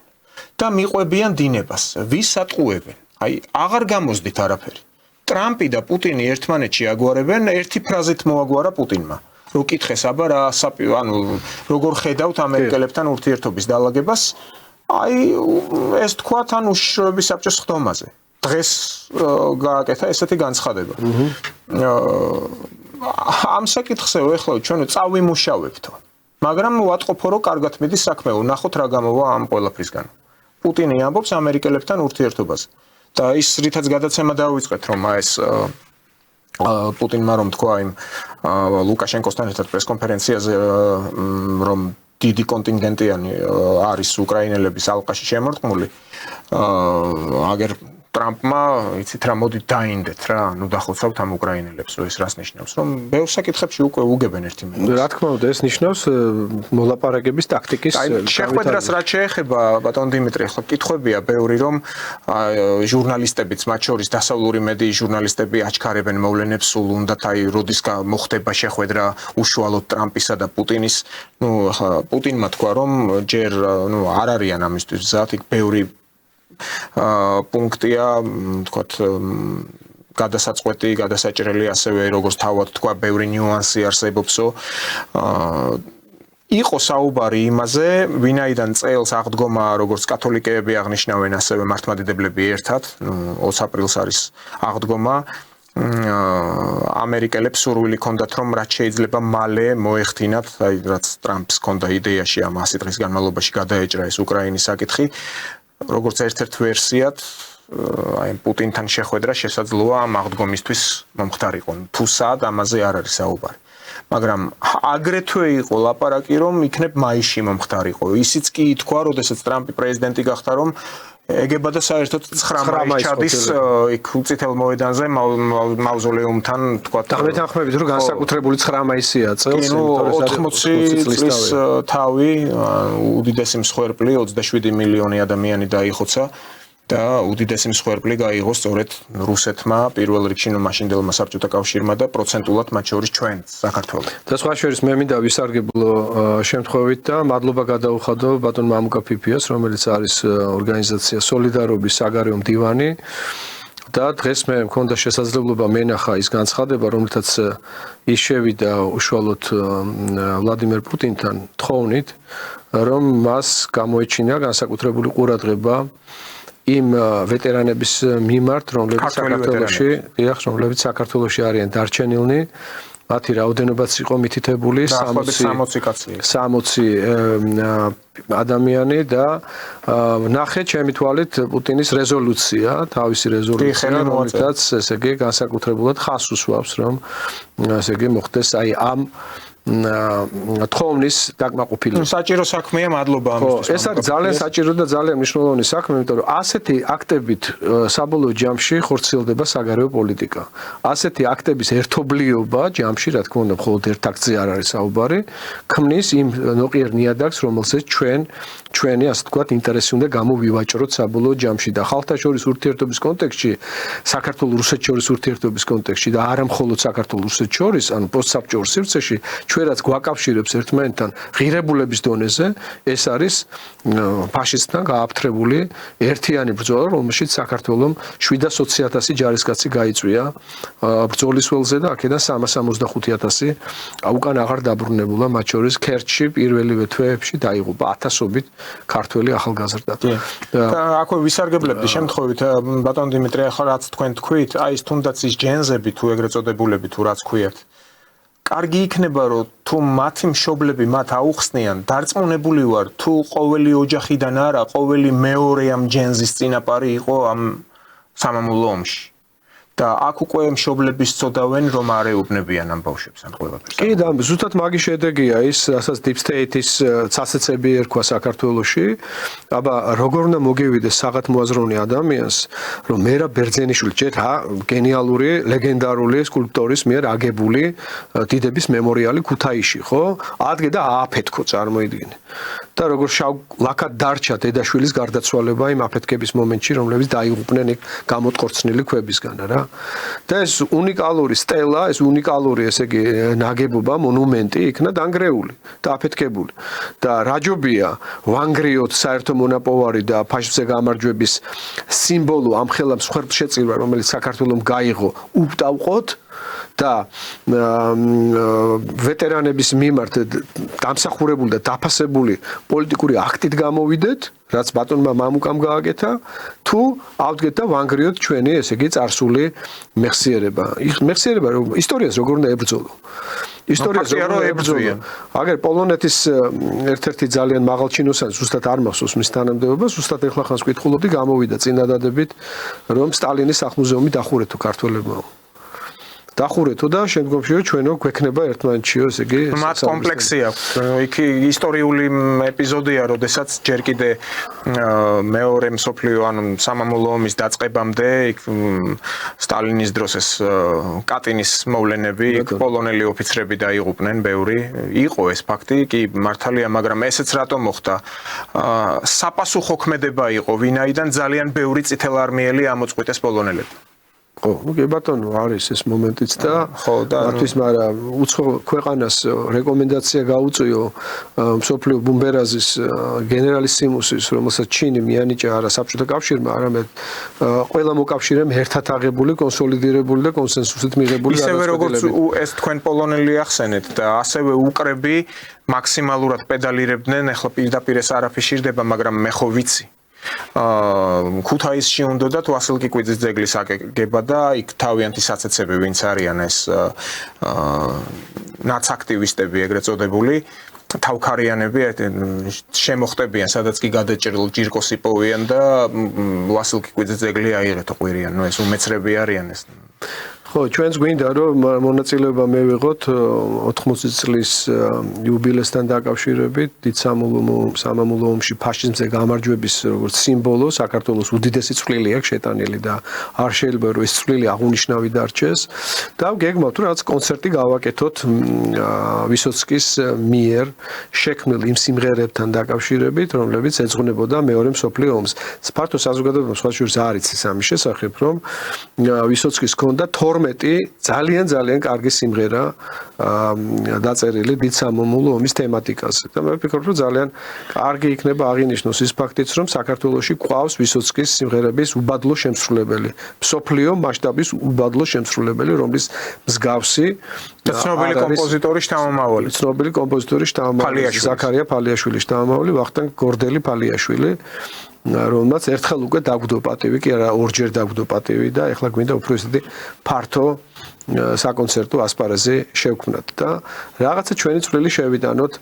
და მიყვებიან დინებას. ვის ატყუებენ? აი, აღარ გამოსდით არაფერი. ტრამპი და პუტინი ერთმანეთში აგვარებენ, ერთი ფრაზით მოაგვარა პუტინმა. რო კითხეს, აბა რა ანუ როგორ ხედავთ ამერიკელებთან ურთიერთობის დალაგებას? აი ეს თქვათ ან უშიშროების საბჭოს ხდომაზე. დღეს გააკეთა ესეთი განცხადება. ამ საკითხზეო ეხლა ჩვენ წავიმუშავებთო. მაგრამ ვატყობო რომ კარგად მიდის საქმე, ვნახოთ რა გამოვა ამ ყველაფრისგან. პუტინი ამბობს ამერიკელებთან ურთიერთობაზე. და ის რითაც გადაცემა დავიწყეთ რომ ეს პუტინმა რომ თქვა იმ ლუკაშენკოსთან ერთად პრესკონფერენციაზე რომ დიდი კონტინგენტიანი არის უკრაინელების ალყაში შემორტყმული. აგერ ტრამპმა იცით რა მოდი დაინდეთ რა, ნუ დახოცავთ ამ უკრაინელებს, ეს რას ნიშნავს, რომ ბევრ საკითხებში უკვე უგებენ ერთიმანეთს. რა თქმა უნდა, ეს ნიშნავს მოლაპარაკების ტაქტიკის შეხვედრას რაც შეეხება ბატონ დიმიტრი, ხო კითხვებია ბევრი, რომ ჟურნალისტებიც, მათ შორის დასავლური მედიის ჟურნალისტები აჩქარებენ მოვლენებს, სულ უნდათ აი როდის მოხდება შეხვედრა უშუალოდ ტრამპისა და პუტინის, ნუ ახლა პუტინმა თქვა რომ ჯერ ნუ არ არიან ამისთვის გზად, იქ ბევრი პუნქტია, თქვათ გადასაწყვეტი, გადასაჭრელი, ასევე როგორც თავად თქვა, ბევრი ნიუანსი არსებობსო. იყო საუბარი იმაზე, ვინაიდან წელს აღდგომა, როგორც კათოლიკეები აღნიშნავენ, ასევე მართლმადიდებლები ერთად, 20 აპრილს არის აღდგომა. ამერიკელებს სურვილი ჰქონდათ, რომ რაც შეიძლება მალე მოეხდინათ, აი რაც ტრამპს ჰქონდა იდეაში ამ 100 დღის განმავლობაში გადაეჭრა ეს უკრაინის საკითხი. როგორც ერთ-ერთ ვერსიად, აი პუტინთან შეხვედრა შესაძლოა ამ აღდგომისთვის მომხდარიყო. თუ სად ამაზე არ არის საუბარი. მაგრამ აგრეთვე იყო ლაპარაკი, რომ იქნებ მაისში მომხდარიყო. ისიც კი ითქვა, როდესაც ტრამპი პრეზიდენტი გახდა, რომ ეგება და საერთოდ 9 მაისს ჩადის იქ უწითელ მოედანზე მავზოლეუმთან, თქვა. დახმებით რომ განსაკუთრებული 9 მაისია წელს, 80 წლის თავი, უდიდესი მსხვერპლი 27 მილიონი ადამიანი დაიხოცა. და უდიდესი მსხვერპლი გაიღო სწორედ რუსეთმა, პირველ რიგში მაშინდელმა საბჭოთა კავშირმა და პროცენტულად მათ შორის ჩვენ საქართველოს. და სხვა შორის მე მინდა ვისარგებლო შემთხვევით და მადლობა გადაუხადო ბატონ მამუკა ფიფიას, რომელიც არის ორგანიზაცია სოლიდარობის საგარეო მდივანი. და დღეს მე მქონდა შესაძლებლობა მენახა ის განცხადება, რომელთაც ის შევიდა უშუალოდ ვლადიმერ პუტინთან თხოვნით, რომ მას გამოეჩინა განსაკუთრებული ყურადღება იმ ვეტერანების მიმართ, რომლებიც საქართველოში არიან დარჩენილნი, მათი რაოდენობაც იყო მითითებული 60 ადამიანი და ნახე ჩემი თვალით პუტინის რეზოლუცია, თავისი რეზოლუცია, რომელთაც ესე იგი განსაკუთრებულად ხაზს უსვამს, რომ ესე იგი მოხდეს აი ამ თხოვნის დაკმაყოფილება. საჭირო საქმეა, მადლობა ამისთვის. ეს არის ძალიან საჭირო და ძალიან მნიშვნელოვანი საქმე, იმიტომ რომ ასეთი აქტებით საბოლოო ჯამში ხორციელდება საგარეო პოლიტიკა. ასეთი აქტების ერთობლიობა ჯამში, რა თქმა უნდა, მხოლოდ ერთ აქტზე არ არის საუბარი, ქმნის იმ ნოყიერ ნიადაგს, რომელსაც ჩვენი, ასე ვთქვათ, ინტერესი უნდა გამოვივაჭროთ საბოლოო ჯამში და ხალხთა შორის ურთიერთობის კონტექსტში, საქართველოს-რუსეთ შორის ურთიერთობის კონტექსტში და არა მხოლოდ საქართველოს-რუსეთ შორის, ანუ პოსტსაბჭოურ სივრცეში ჩვენ რაც გვაკავშირებს ერთმანეთთან ღირებულების დონეზე, ეს არის ფაშისტთან გააფთრებული ერთიანი ბრძოლა, რომელშიც საქართველოს 720,000 ჯარისკაცი გაიწვია ბრძოლის ველზე და აქედან 365,000 უკან აღარ დაბრუნებულა, მათ შორის ქერჩში პირველივე თვეებში დაიღუპა ათასობით ქართველი ახალგაზრდა. და აქვე ვისარგებლებდი შემთხვევით ბატონ დიმიტრი, ახლა რაც თქვენ თქვით, აი ეს თუნდაც ის ჯენზები თუ ეგრეთ წოდებულები თუ რაც ქვიათ, კარგი იქნება რომ თუ მათი მშობლები მათ აუხსნიან, დარწმუნებული ვარ თუ ყოველი ოჯახიდან არა, ყოველი მეორე ამ ჯენზის წინაპარი იყო ამ სამამულო ომში. და აქ უკვე მშობლების წოდავენ რომ არ ეუბნებიან ამ ბავშვებს ამ ყველაფერს. კი და ზუსტად მაგის შედეგია ის, რასაც Deep State-ის ცაცეცები ერქვა საქართველოში. აბა როგორ უნდა მოგივიდეს საღათმოაზროვნე ადამიანს, რომ მერაბ ბერძენიშვილი ჯერ გენიალური, ლეგენდარული სკულპტორის მიერ აგებული დიდების მემორიალი ქუთაისში, ხო? ადგე და ააფეთქო წარმოიდგინე. და როგორ შავ ლაქად დარჩა დედაშვილის გარდაცვალება იმ აფეთქების მომენტში, რომლებიც დაიღუპნენ იქ გამოტყორცნილი ქვებისგან რა. და ეს უნიკალური სტელა, ეს უნიკალური ესე იგი ნაგებობა, მონუმენტი იქნა დანგრეული და აფეთქებული. და რაჯობია ვანგრიოთ საერთო მონაპოვარი და ფაშისტზე გამარჯვების სიმბოლო ამ ხელა მსხვერპლშეწირვა, რომელიც საქართველოს გაიღო, უტავყოთ და ვეტერანების მიმართ დამსახურებული და დაფასებული პოლიტიკური აქტით გამოვიდეთ, რაც ბატონმა მამუკამ გააკეთა, თუ ავდგეთ და ვანგრიოთ ჩვენი, ესე იგი, წარსული მეხსიერება. მეხსიერება ისტორიას როგორ უნდა ებრძოლო? ისტორიას როგორ უნდა ებრძოლო? აგერ პოლონეთის ერთ-ერთი ძალიან მაღალჩინოსანი, ზუსტად არ მახსოვს მის თანამდებობას, ზუსტად ეხლა ხანს ვკითხულობდი, გამოვიდა წინადადებით, რომ სტალინის სახლ-მუზეუმი დახურეთო ქართველებმა. დახურეთო და შემდგომში ჩვენო გვექნება ერთმანეთშიო, ესე იგი, მათ კომპლექსი აქვს. იქ ისტორიული ეპიზოდია, როდესაც ჯერ კიდე მეორე მსოფლიო, ანუ სამამულო ომის დაწყებამდე იქ სტალინის დროს ეს კატინის მოვლენები, პოლონელი ოფიცრები დაიღუპნენ ბევრი. იყო ეს ფაქტი, კი მართალია, მაგრამ ესეც რატომ მოხდა? საპასუხო ქმედება იყო, ვინაიდან ძალიან ბევრი წითელარმიელი ამოწყვიტეს პოლონელები. ხო, კი ბატონო, არის ეს მომენტიც და მათთვის, მაგრამ უცხო ქვეყანას რეკომენდაცია გაუწიო მსოფლიო ბუმბერაზის გენერალისიმუსის, რომელსაც ჩინი მიანიჭა არა საბჭოთა კავშირმა, არამედ ყველა მოკავშირემ ერთად აღებული, კონსოლიდირებული და კონსენსუსით მიღებული ისევე როგორც ეს თქვენ პოლონელი ახსენეთ და ასევე უკრები მაქსიმალურად პედალირებდნენ, ახლა პირდაპირ ეს არ აფიშირდება, მაგრამ მე ხო ვიცი. ქუთაისში უნდათ ვასილ კიკვიძის ძეგლის აგება და იქ თავიანთი საცეცები ვინც არიან ეს ნაცაქტივისტები ეგრეთ წოდებული თავქარიანები შემოხტებიან სადაც კი გადაჭრილ ჯირკოს იპოვიან და ვასილ კიკვიძის ძეგლი აიღეთო ყვირიან ნუ ეს უმეცრები არიან ეს ხო, ჩვენს გვინდა რომ მონაწილეობა მივიღოთ 80 წლის იუბილესთან დაკავშირებით დიდ სამამულო ომში ფაშიზმზე გამარჯვების როგორც სიმბოლო საქართველოს უდიდესი წვლილი აქვს შეტანილი და არ შეიძლება რომ ეს წვლილი აღუნიშნავი დარჩეს და გეგმავთ რომ რაღაც კონცერტი გავაკეთოთ ვისოცკის მიერ შექმნილ იმ სიმღერებთან დაკავშირებით რომლებიც ეძღვნებოდა მეორე მსოფლიო ომს. ფართო საზოგადოება სხვა შორის არ იცის ამის შესახებ რომ ვისოცკის ჰქონდა 12 ძალიან კარგი სიმღერა დაწერილი დიდ სამამულო ომის თემატიკაზე. და მე ვფიქრობ, რომ ძალიან კარგი იქნება აღინიშნოს ის ფაქტიც, რომ საქართველოში გვყავს ვისოცკის სიმღერების უბადლო შემსრულებელი, მსოფლიო მასშტაბის უბადლო შემსრულებელი, რომლის მსგავსი ცნობილი კომპოზიტორი შთამომავალი. ცნობილი კომპოზიტორი შთამომავალი ზაქარია ფალიაშვილის შთამომავალი, ვახტანგ გორდელი ფალიაშვილი. რომელმაც ერთხელ უკვე დაგვდო პატივი, კი არა ორჯერ დაგვდო პატივი და ეხლა გვინდა უფრო ისეთი ფართო საკონცერტო ასპარეზი შევქმნათ და რაღაცა ჩვენი წვლილი შევიტანოთ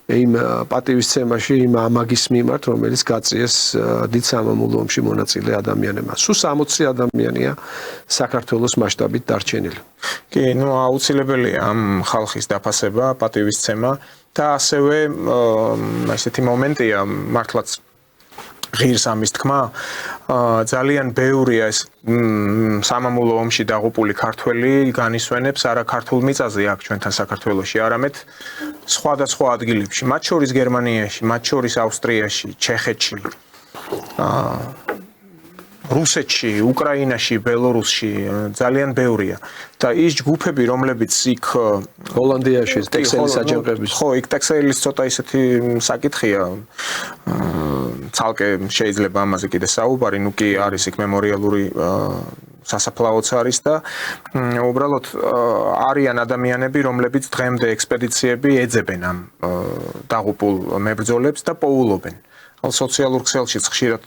იმ პატივისცემაში, იმ ამაგის მიმართ, რომელიც გაწიეს დიდ სამამულო ომში მონაწილე ადამიანებმა. სულ 60 ადამიანია საქართველოს მასშტაბით დარჩენილი. კი, ნუ აუცილებელია ამ ხალხის დაფასება, პატივისცემა და ასევე ესეთი მომენტია მართლაც ღირს ამის თქმა ძალიან ბევრია ეს სამამულო ომში დაღუპული ქართველი განისვენებს არა ქართულ მიწაზე აქ ჩვენთან საქართველოში, არამედ სხვადასხვა ადგილებში, მათ შორის გერმანიაში, მათ შორის ავსტრიაში, ჩეხეთში, რუსეთში, უკრაინაში, ბელორუსში ძალიან ბევრია. და ის ჯგუფები, რომლებიც იქ ჰოლანდიაში ტექსელის აჯანყების ხო, იქ ტექსელის ცოტა ისეთი საკითხია. ცალკე შეიძლება ამაზე კიდე საუბარი, ნუ კი არის იქ მემორიალური სასაფლაოც არის და უბრალოდ არიან ადამიანები, რომლებიც დღემდე ექსპედიციები ეძებენ ამ დაღუპულ მებრძოლებს და პოულობენ. სოციალურ ქსელშიც ხშირად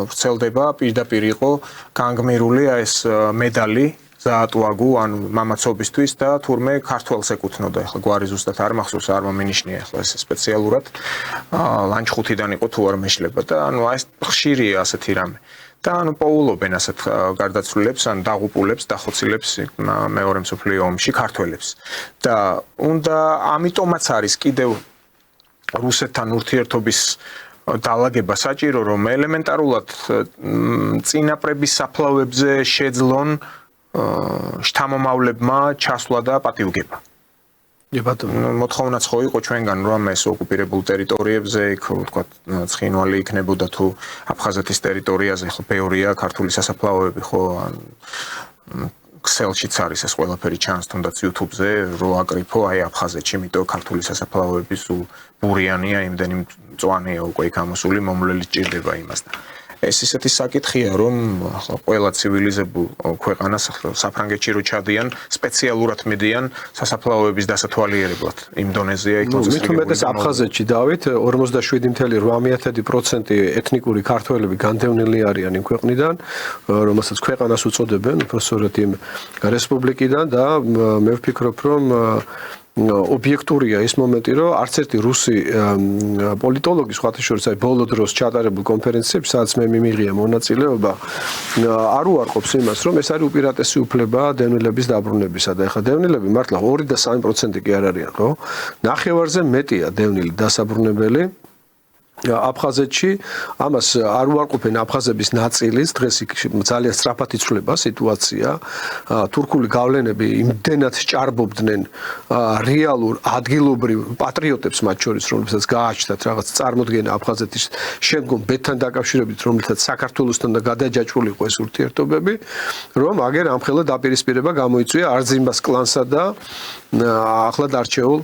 ვრცელდება პირდაპირ იყო განგმირული ეს მედალი ზაატვაგუ ანუ მამაცობისთვის და თურმე ქართველს ეკუთვნოდა. ახლა გვარი ზუსტად არ მახსოვს, არ მომინიშნია ახლა ეს სპეციალურად. ლანჩხუთიდან იყო თუ არ მეშლება და ანუ ეს ხშირია ასეთი რამე. და ანუ პოულობენ ასეთ გარდაცვლილებს, ან დაღუპულებს, დახოცილებს მეორე მსოფლიო ომში ქართველებს. და უნდა ამიტომაც არის კიდევ რუსეთთან ურთიერთობის დალაგება საჭირო, რომ ელემენტარულად წინაპრების საფლავებზე შეძლონ შთამომავლებმა ჩასვლა და პატივგება. მოთხოვნაც ხო იყო ჩვენგან რომ ეს ოკუპირებულ ტერიტორიებზე იქ ვთქვათ ცხინვალი იქნებოდა თუ აფხაზეთის ტერიტორიაზე ხო ბევრია ქართული სასაფლაოები ხო ქსელშიც არის ეს ყველაფერი ჩანს თუნდაც YouTube-ზე რო აკრიფო აი აფხაზეთში იმიტომ ქართული სასაფლაოები სულ ბურიანია იმდენი მწვანეა უკვე იქ ამოსული მომვლელი ჭირდება იმასთან ეს ისეთი საკითხია რომ ყველა ცივილიზებულ ქვეყანას საფრანგეთში რო ჩადიან სპეციალურად მიდიან სასაფლაოების დასათვალიერებლად იმ დონეზეა იქ მithumetes აფხაზეთში დავით 47.8% ეთნიკური ქართველები განდევნილი არიან იმ ქვეყნიდან რომელსაც ქვეყანას უწოდებენ უпроსორად იმ რესპუბლიკიდან და მე ვფიქრობ რომ ობიექტურია ის მომენტი რომ არც ერთი რუსი პოლიტოლოგი სხვათა შორის აი ბოლო დროს ჩატარებულ კონფერენციებში სადაც მე მიმიღია მონაწილეობა არ უარყოფს იმას რომ ეს არის უპირატესი უფლება დევნილების დაბრუნებისა და ეხლა დევნილები მართლა 2 და 3% კი არ არიან ხო ნახევარზე მეტია დევნილი დასაბრუნებელი აფხაზეთში ამას არ უარყოფენ აფხაზების ნაწილის დღეს იქ ძალიან სწრაფად იცვლება სიტუაცია თურქული გავლენები იმდენად ჭარბობდნენ რეალურ ადგილობრივ პატრიოტებს მათ შორის რომლებსაც გააჩნდათ რაღაც წარმოდგენა აფხაზეთის შემდგომ ბედთან დაკავშირებით რომლითაც საქართველოსთან და გადაჯაჭვული იყო ეს ურთიერთობები რომ აგერ ამხელა დაპირისპირება გამოიწვია არძიმბას კლანსა და ახლად არჩეულ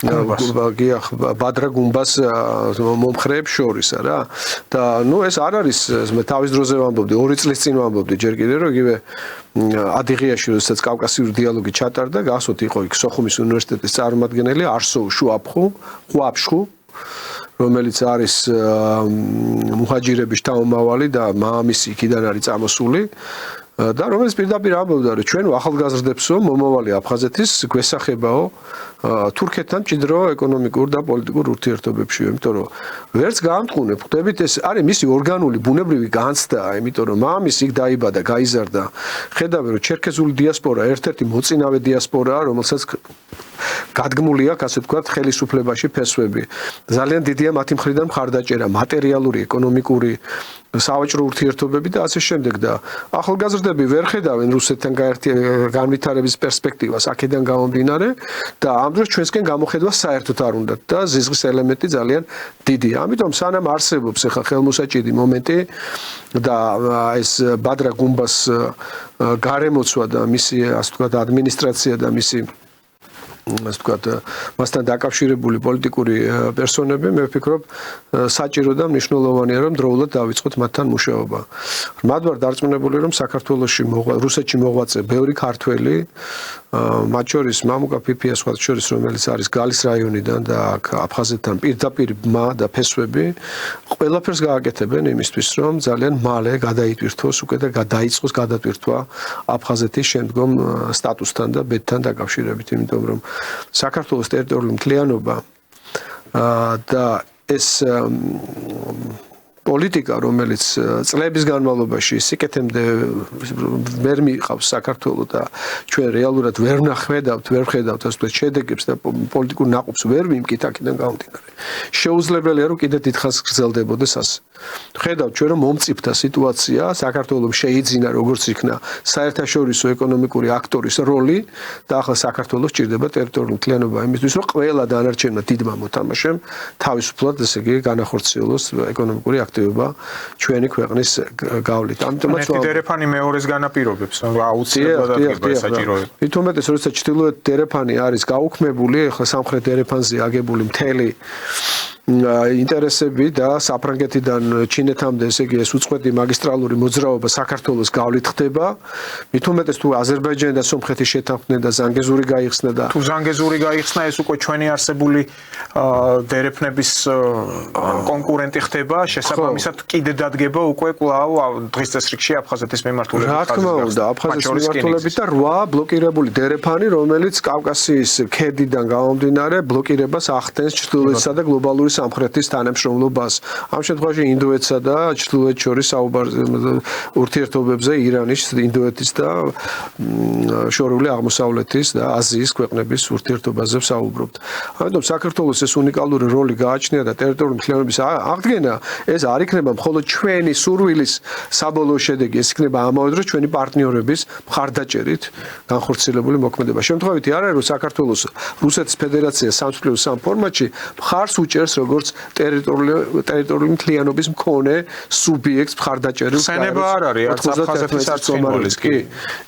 ბადრა გუმბას მომხრეებს შორისა რა და ნუ ეს არ არის მე თავის დროზე ვამბობდი 2 წლის წინ ვამბობდი ჯერ კიდევ რომ იგივე ადიღიაში როდესაც კავკასიური დიალოგი ჩატარდა გახსოვთ იყო იქ სოხუმის უნივერსიტეტის წარმომადგენელი არსოუ ხვაფშხუ რომელიც არის მუჰაჯირების შთამომავალი და მამამისი იქიდან არის წამოსული და რომელიც პირდაპირ ამბობდა რომ ჩვენ ახალგაზრდებსო მომავალი აფხაზეთის გვესახებაო თურქეთთან მჭიდრო ეკონომიკურ და პოლიტიკურ ურთიერთობებში, იმიტომ რომ ვერც გაამტყუნებ, ხვდებით ეს არის მისი ორგანული ბუნებრივი განცდა, იმიტომ რომ მამამისი იქ დაიბადა, გაიზარდა. ხედავენ რომ ჩერქეზული დიასპორა ერთ-ერთი მოწინავე დიასპორაა, რომელსაც გადგმული აქვს, ასე ვთქვათ, ხელისუფლებაში ფესვები. ძალიან დიდია მათი მხრიდან მხარდაჭერა, მატერიალური, ეკონომიკური, სავაჭრო ურთიერთობები და ასე შემდეგ და ახალგაზრდები ვერ ხედავენ რუსეთთან განვითარების პერსპექტივას აქედან გამომდინარე და ამ დროს ჩვენსკენ გამოხედვა საერთოდ არ უნდათ და ზიზღის ელემენტი ძალიან დიდია. ამიტომ სანამ არსებობს ახლა ხელმოსაჭიდი მომენტი და ეს ბადრა გუმბას გარემოცვა და მისი ასე ვთქვათ ადმინისტრაცია და მისი ასე ვთქვათ მასთან დაკავშირებული პოლიტიკური პერსონები მე ვფიქრობ საჭირო და მნიშვნელოვანია რომ დროულად დავიწყოთ მათთან მუშაობა. მათ ვარ დარწმუნებული რომ საქართველოში რუსეთში მოღვაწე ბევრი ქართველი მათ შორის მამუკა ფიფია სხვა შორის რომელიც არის გალის რაიონიდან და აქ აფხაზეთთან პირდაპირ ბმა და ფესვები ყველაფერს გააკეთებენ იმისთვის რომ ძალიან მალე გადაიტვირთოს უკვე და გადაიწყოს გადატვირთვა აფხაზეთის შემდგომ სტატუსთან და ბედთან დაკავშირებით იმიტომ რომ საქართველოს ტერიტორიული მთლიანობა და ეს პოლიტიკა რომელიც წლების განმავლობაში სიკეთემდე ვერ მიიღავს საქართველოს და ჩვენ რეალურად ვერ ხედავთ ასე ვთქვათ შედეგებს და პოლიტიკურ ნაყოფს ვერ ვიმკით აქედან გამომდინარე. შეუძლებელია რომ კიდე დიდხანს გრძელდებოდეს ასე. ხედავთ ჩვენ რომ მომწიფდა სიტუაცია საქართველოს შეიძინა როგორც იქნა საერთაშორისო ეკონომიკური აქტორის როლი და ახლა საქართველოს ჭირდება ტერიტორიული მთლიანობა იმისთვის რომ ყველა დანარჩენმა დიდმა მოთამაშემ თავისუფლად ესე იგი განახორციელოს ეკონომიკური აქტივობა ჩვენი ქვეყნის გავლით. ამიტომაც დერეფანი მეორეს განაპირობებს აუცილებლად აღება საჭიროება. მithumetes როდესაც ჩtildeოთ დერეფანი არის გაუქმებული, ახლა სამხრეთ დერეფანზე აგებული მთელი ინტერესები და საფრანგეთიდან ჩინეთამდე ესე იგი ეს უწყვეტი მაგისტრალური მოძრაობა საქართველოს გავლით ხდება. მithumetes თუ აზერბაიჯანი და სომხეთი შეთანხმდნენ და ზანგეზური გაიხსნა და თუ ზანგეზური გაიხსნა ეს უკვე ჩვენი არსებული დერეფნების კონკურენტი ხდება, შესაბამისად კიდე დადგება უკვე კვლავ დღის წესრიგში აფხაზეთის მიმართულებით. რა თქმა უნდა, აფხაზეთის მიმართულებით და 8 ბლოკირებული დერეფანი, რომელიც კავკასიის ქედიდან გამომდინარე ბლოკირებას ახდენს ჩრდილოეთსა და გლობალური სამხრეთის თანამშრომლობას. ამ შემთხვევაში ინდოეთსა და ჩრდილოეთს შორის ურთიერთობებზე ირანის, ინდოეთის და შორეული აღმოსავლეთის და აზიის ქვეყნების ურთიერთობაზე ვსაუბრობთ. ამიტომ საქართველოს ეს უნიკალური როლი გააჩნია და ტერიტორიული მთლიანობის აღდგენა ეს არ იქნება მხოლოდ ჩვენი სურვილის საბოლოო შედეგი, ეს იქნება ამავე დროს ჩვენი პარტნიორების მხარდაჭერით განხორციელებული მოქმედება. შემთხვევითი არ არის რომ საქართველოს რუსეთის ფედერაცია 3+3 ფორმატში მხარს უჭერს როგორც ტერიტორიული მთლიანობის მქონე სუბიექტს მხარდაჭერილ ხსენება არ არის, არც აფხაზეთის არც ხინვალის კი.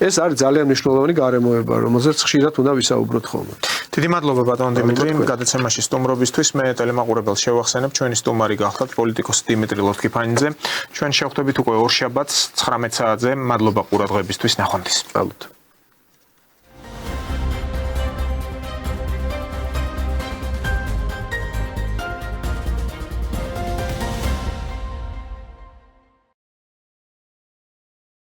ეს არის ძალიან მნიშვნელოვანი გარემოება, რომელზეც ხშირად უნდა ვისაუბროთ ხოლმე. დიდი მადლობა ბატონ დიმიტრი გადაცემაში სტუმრობისთვის. მე ტელემაყურებელს შევახსენებ, ჩვენი სტუმარი გახლავთ პოლიტიკოსი დიმიტრი ლოთქიფანიძე. ჩვენ შევხვდებით უკვე ორშაბათს 19 საათზე. მადლობა ყურადღებისთვის, ნახვამდის. ალბათ.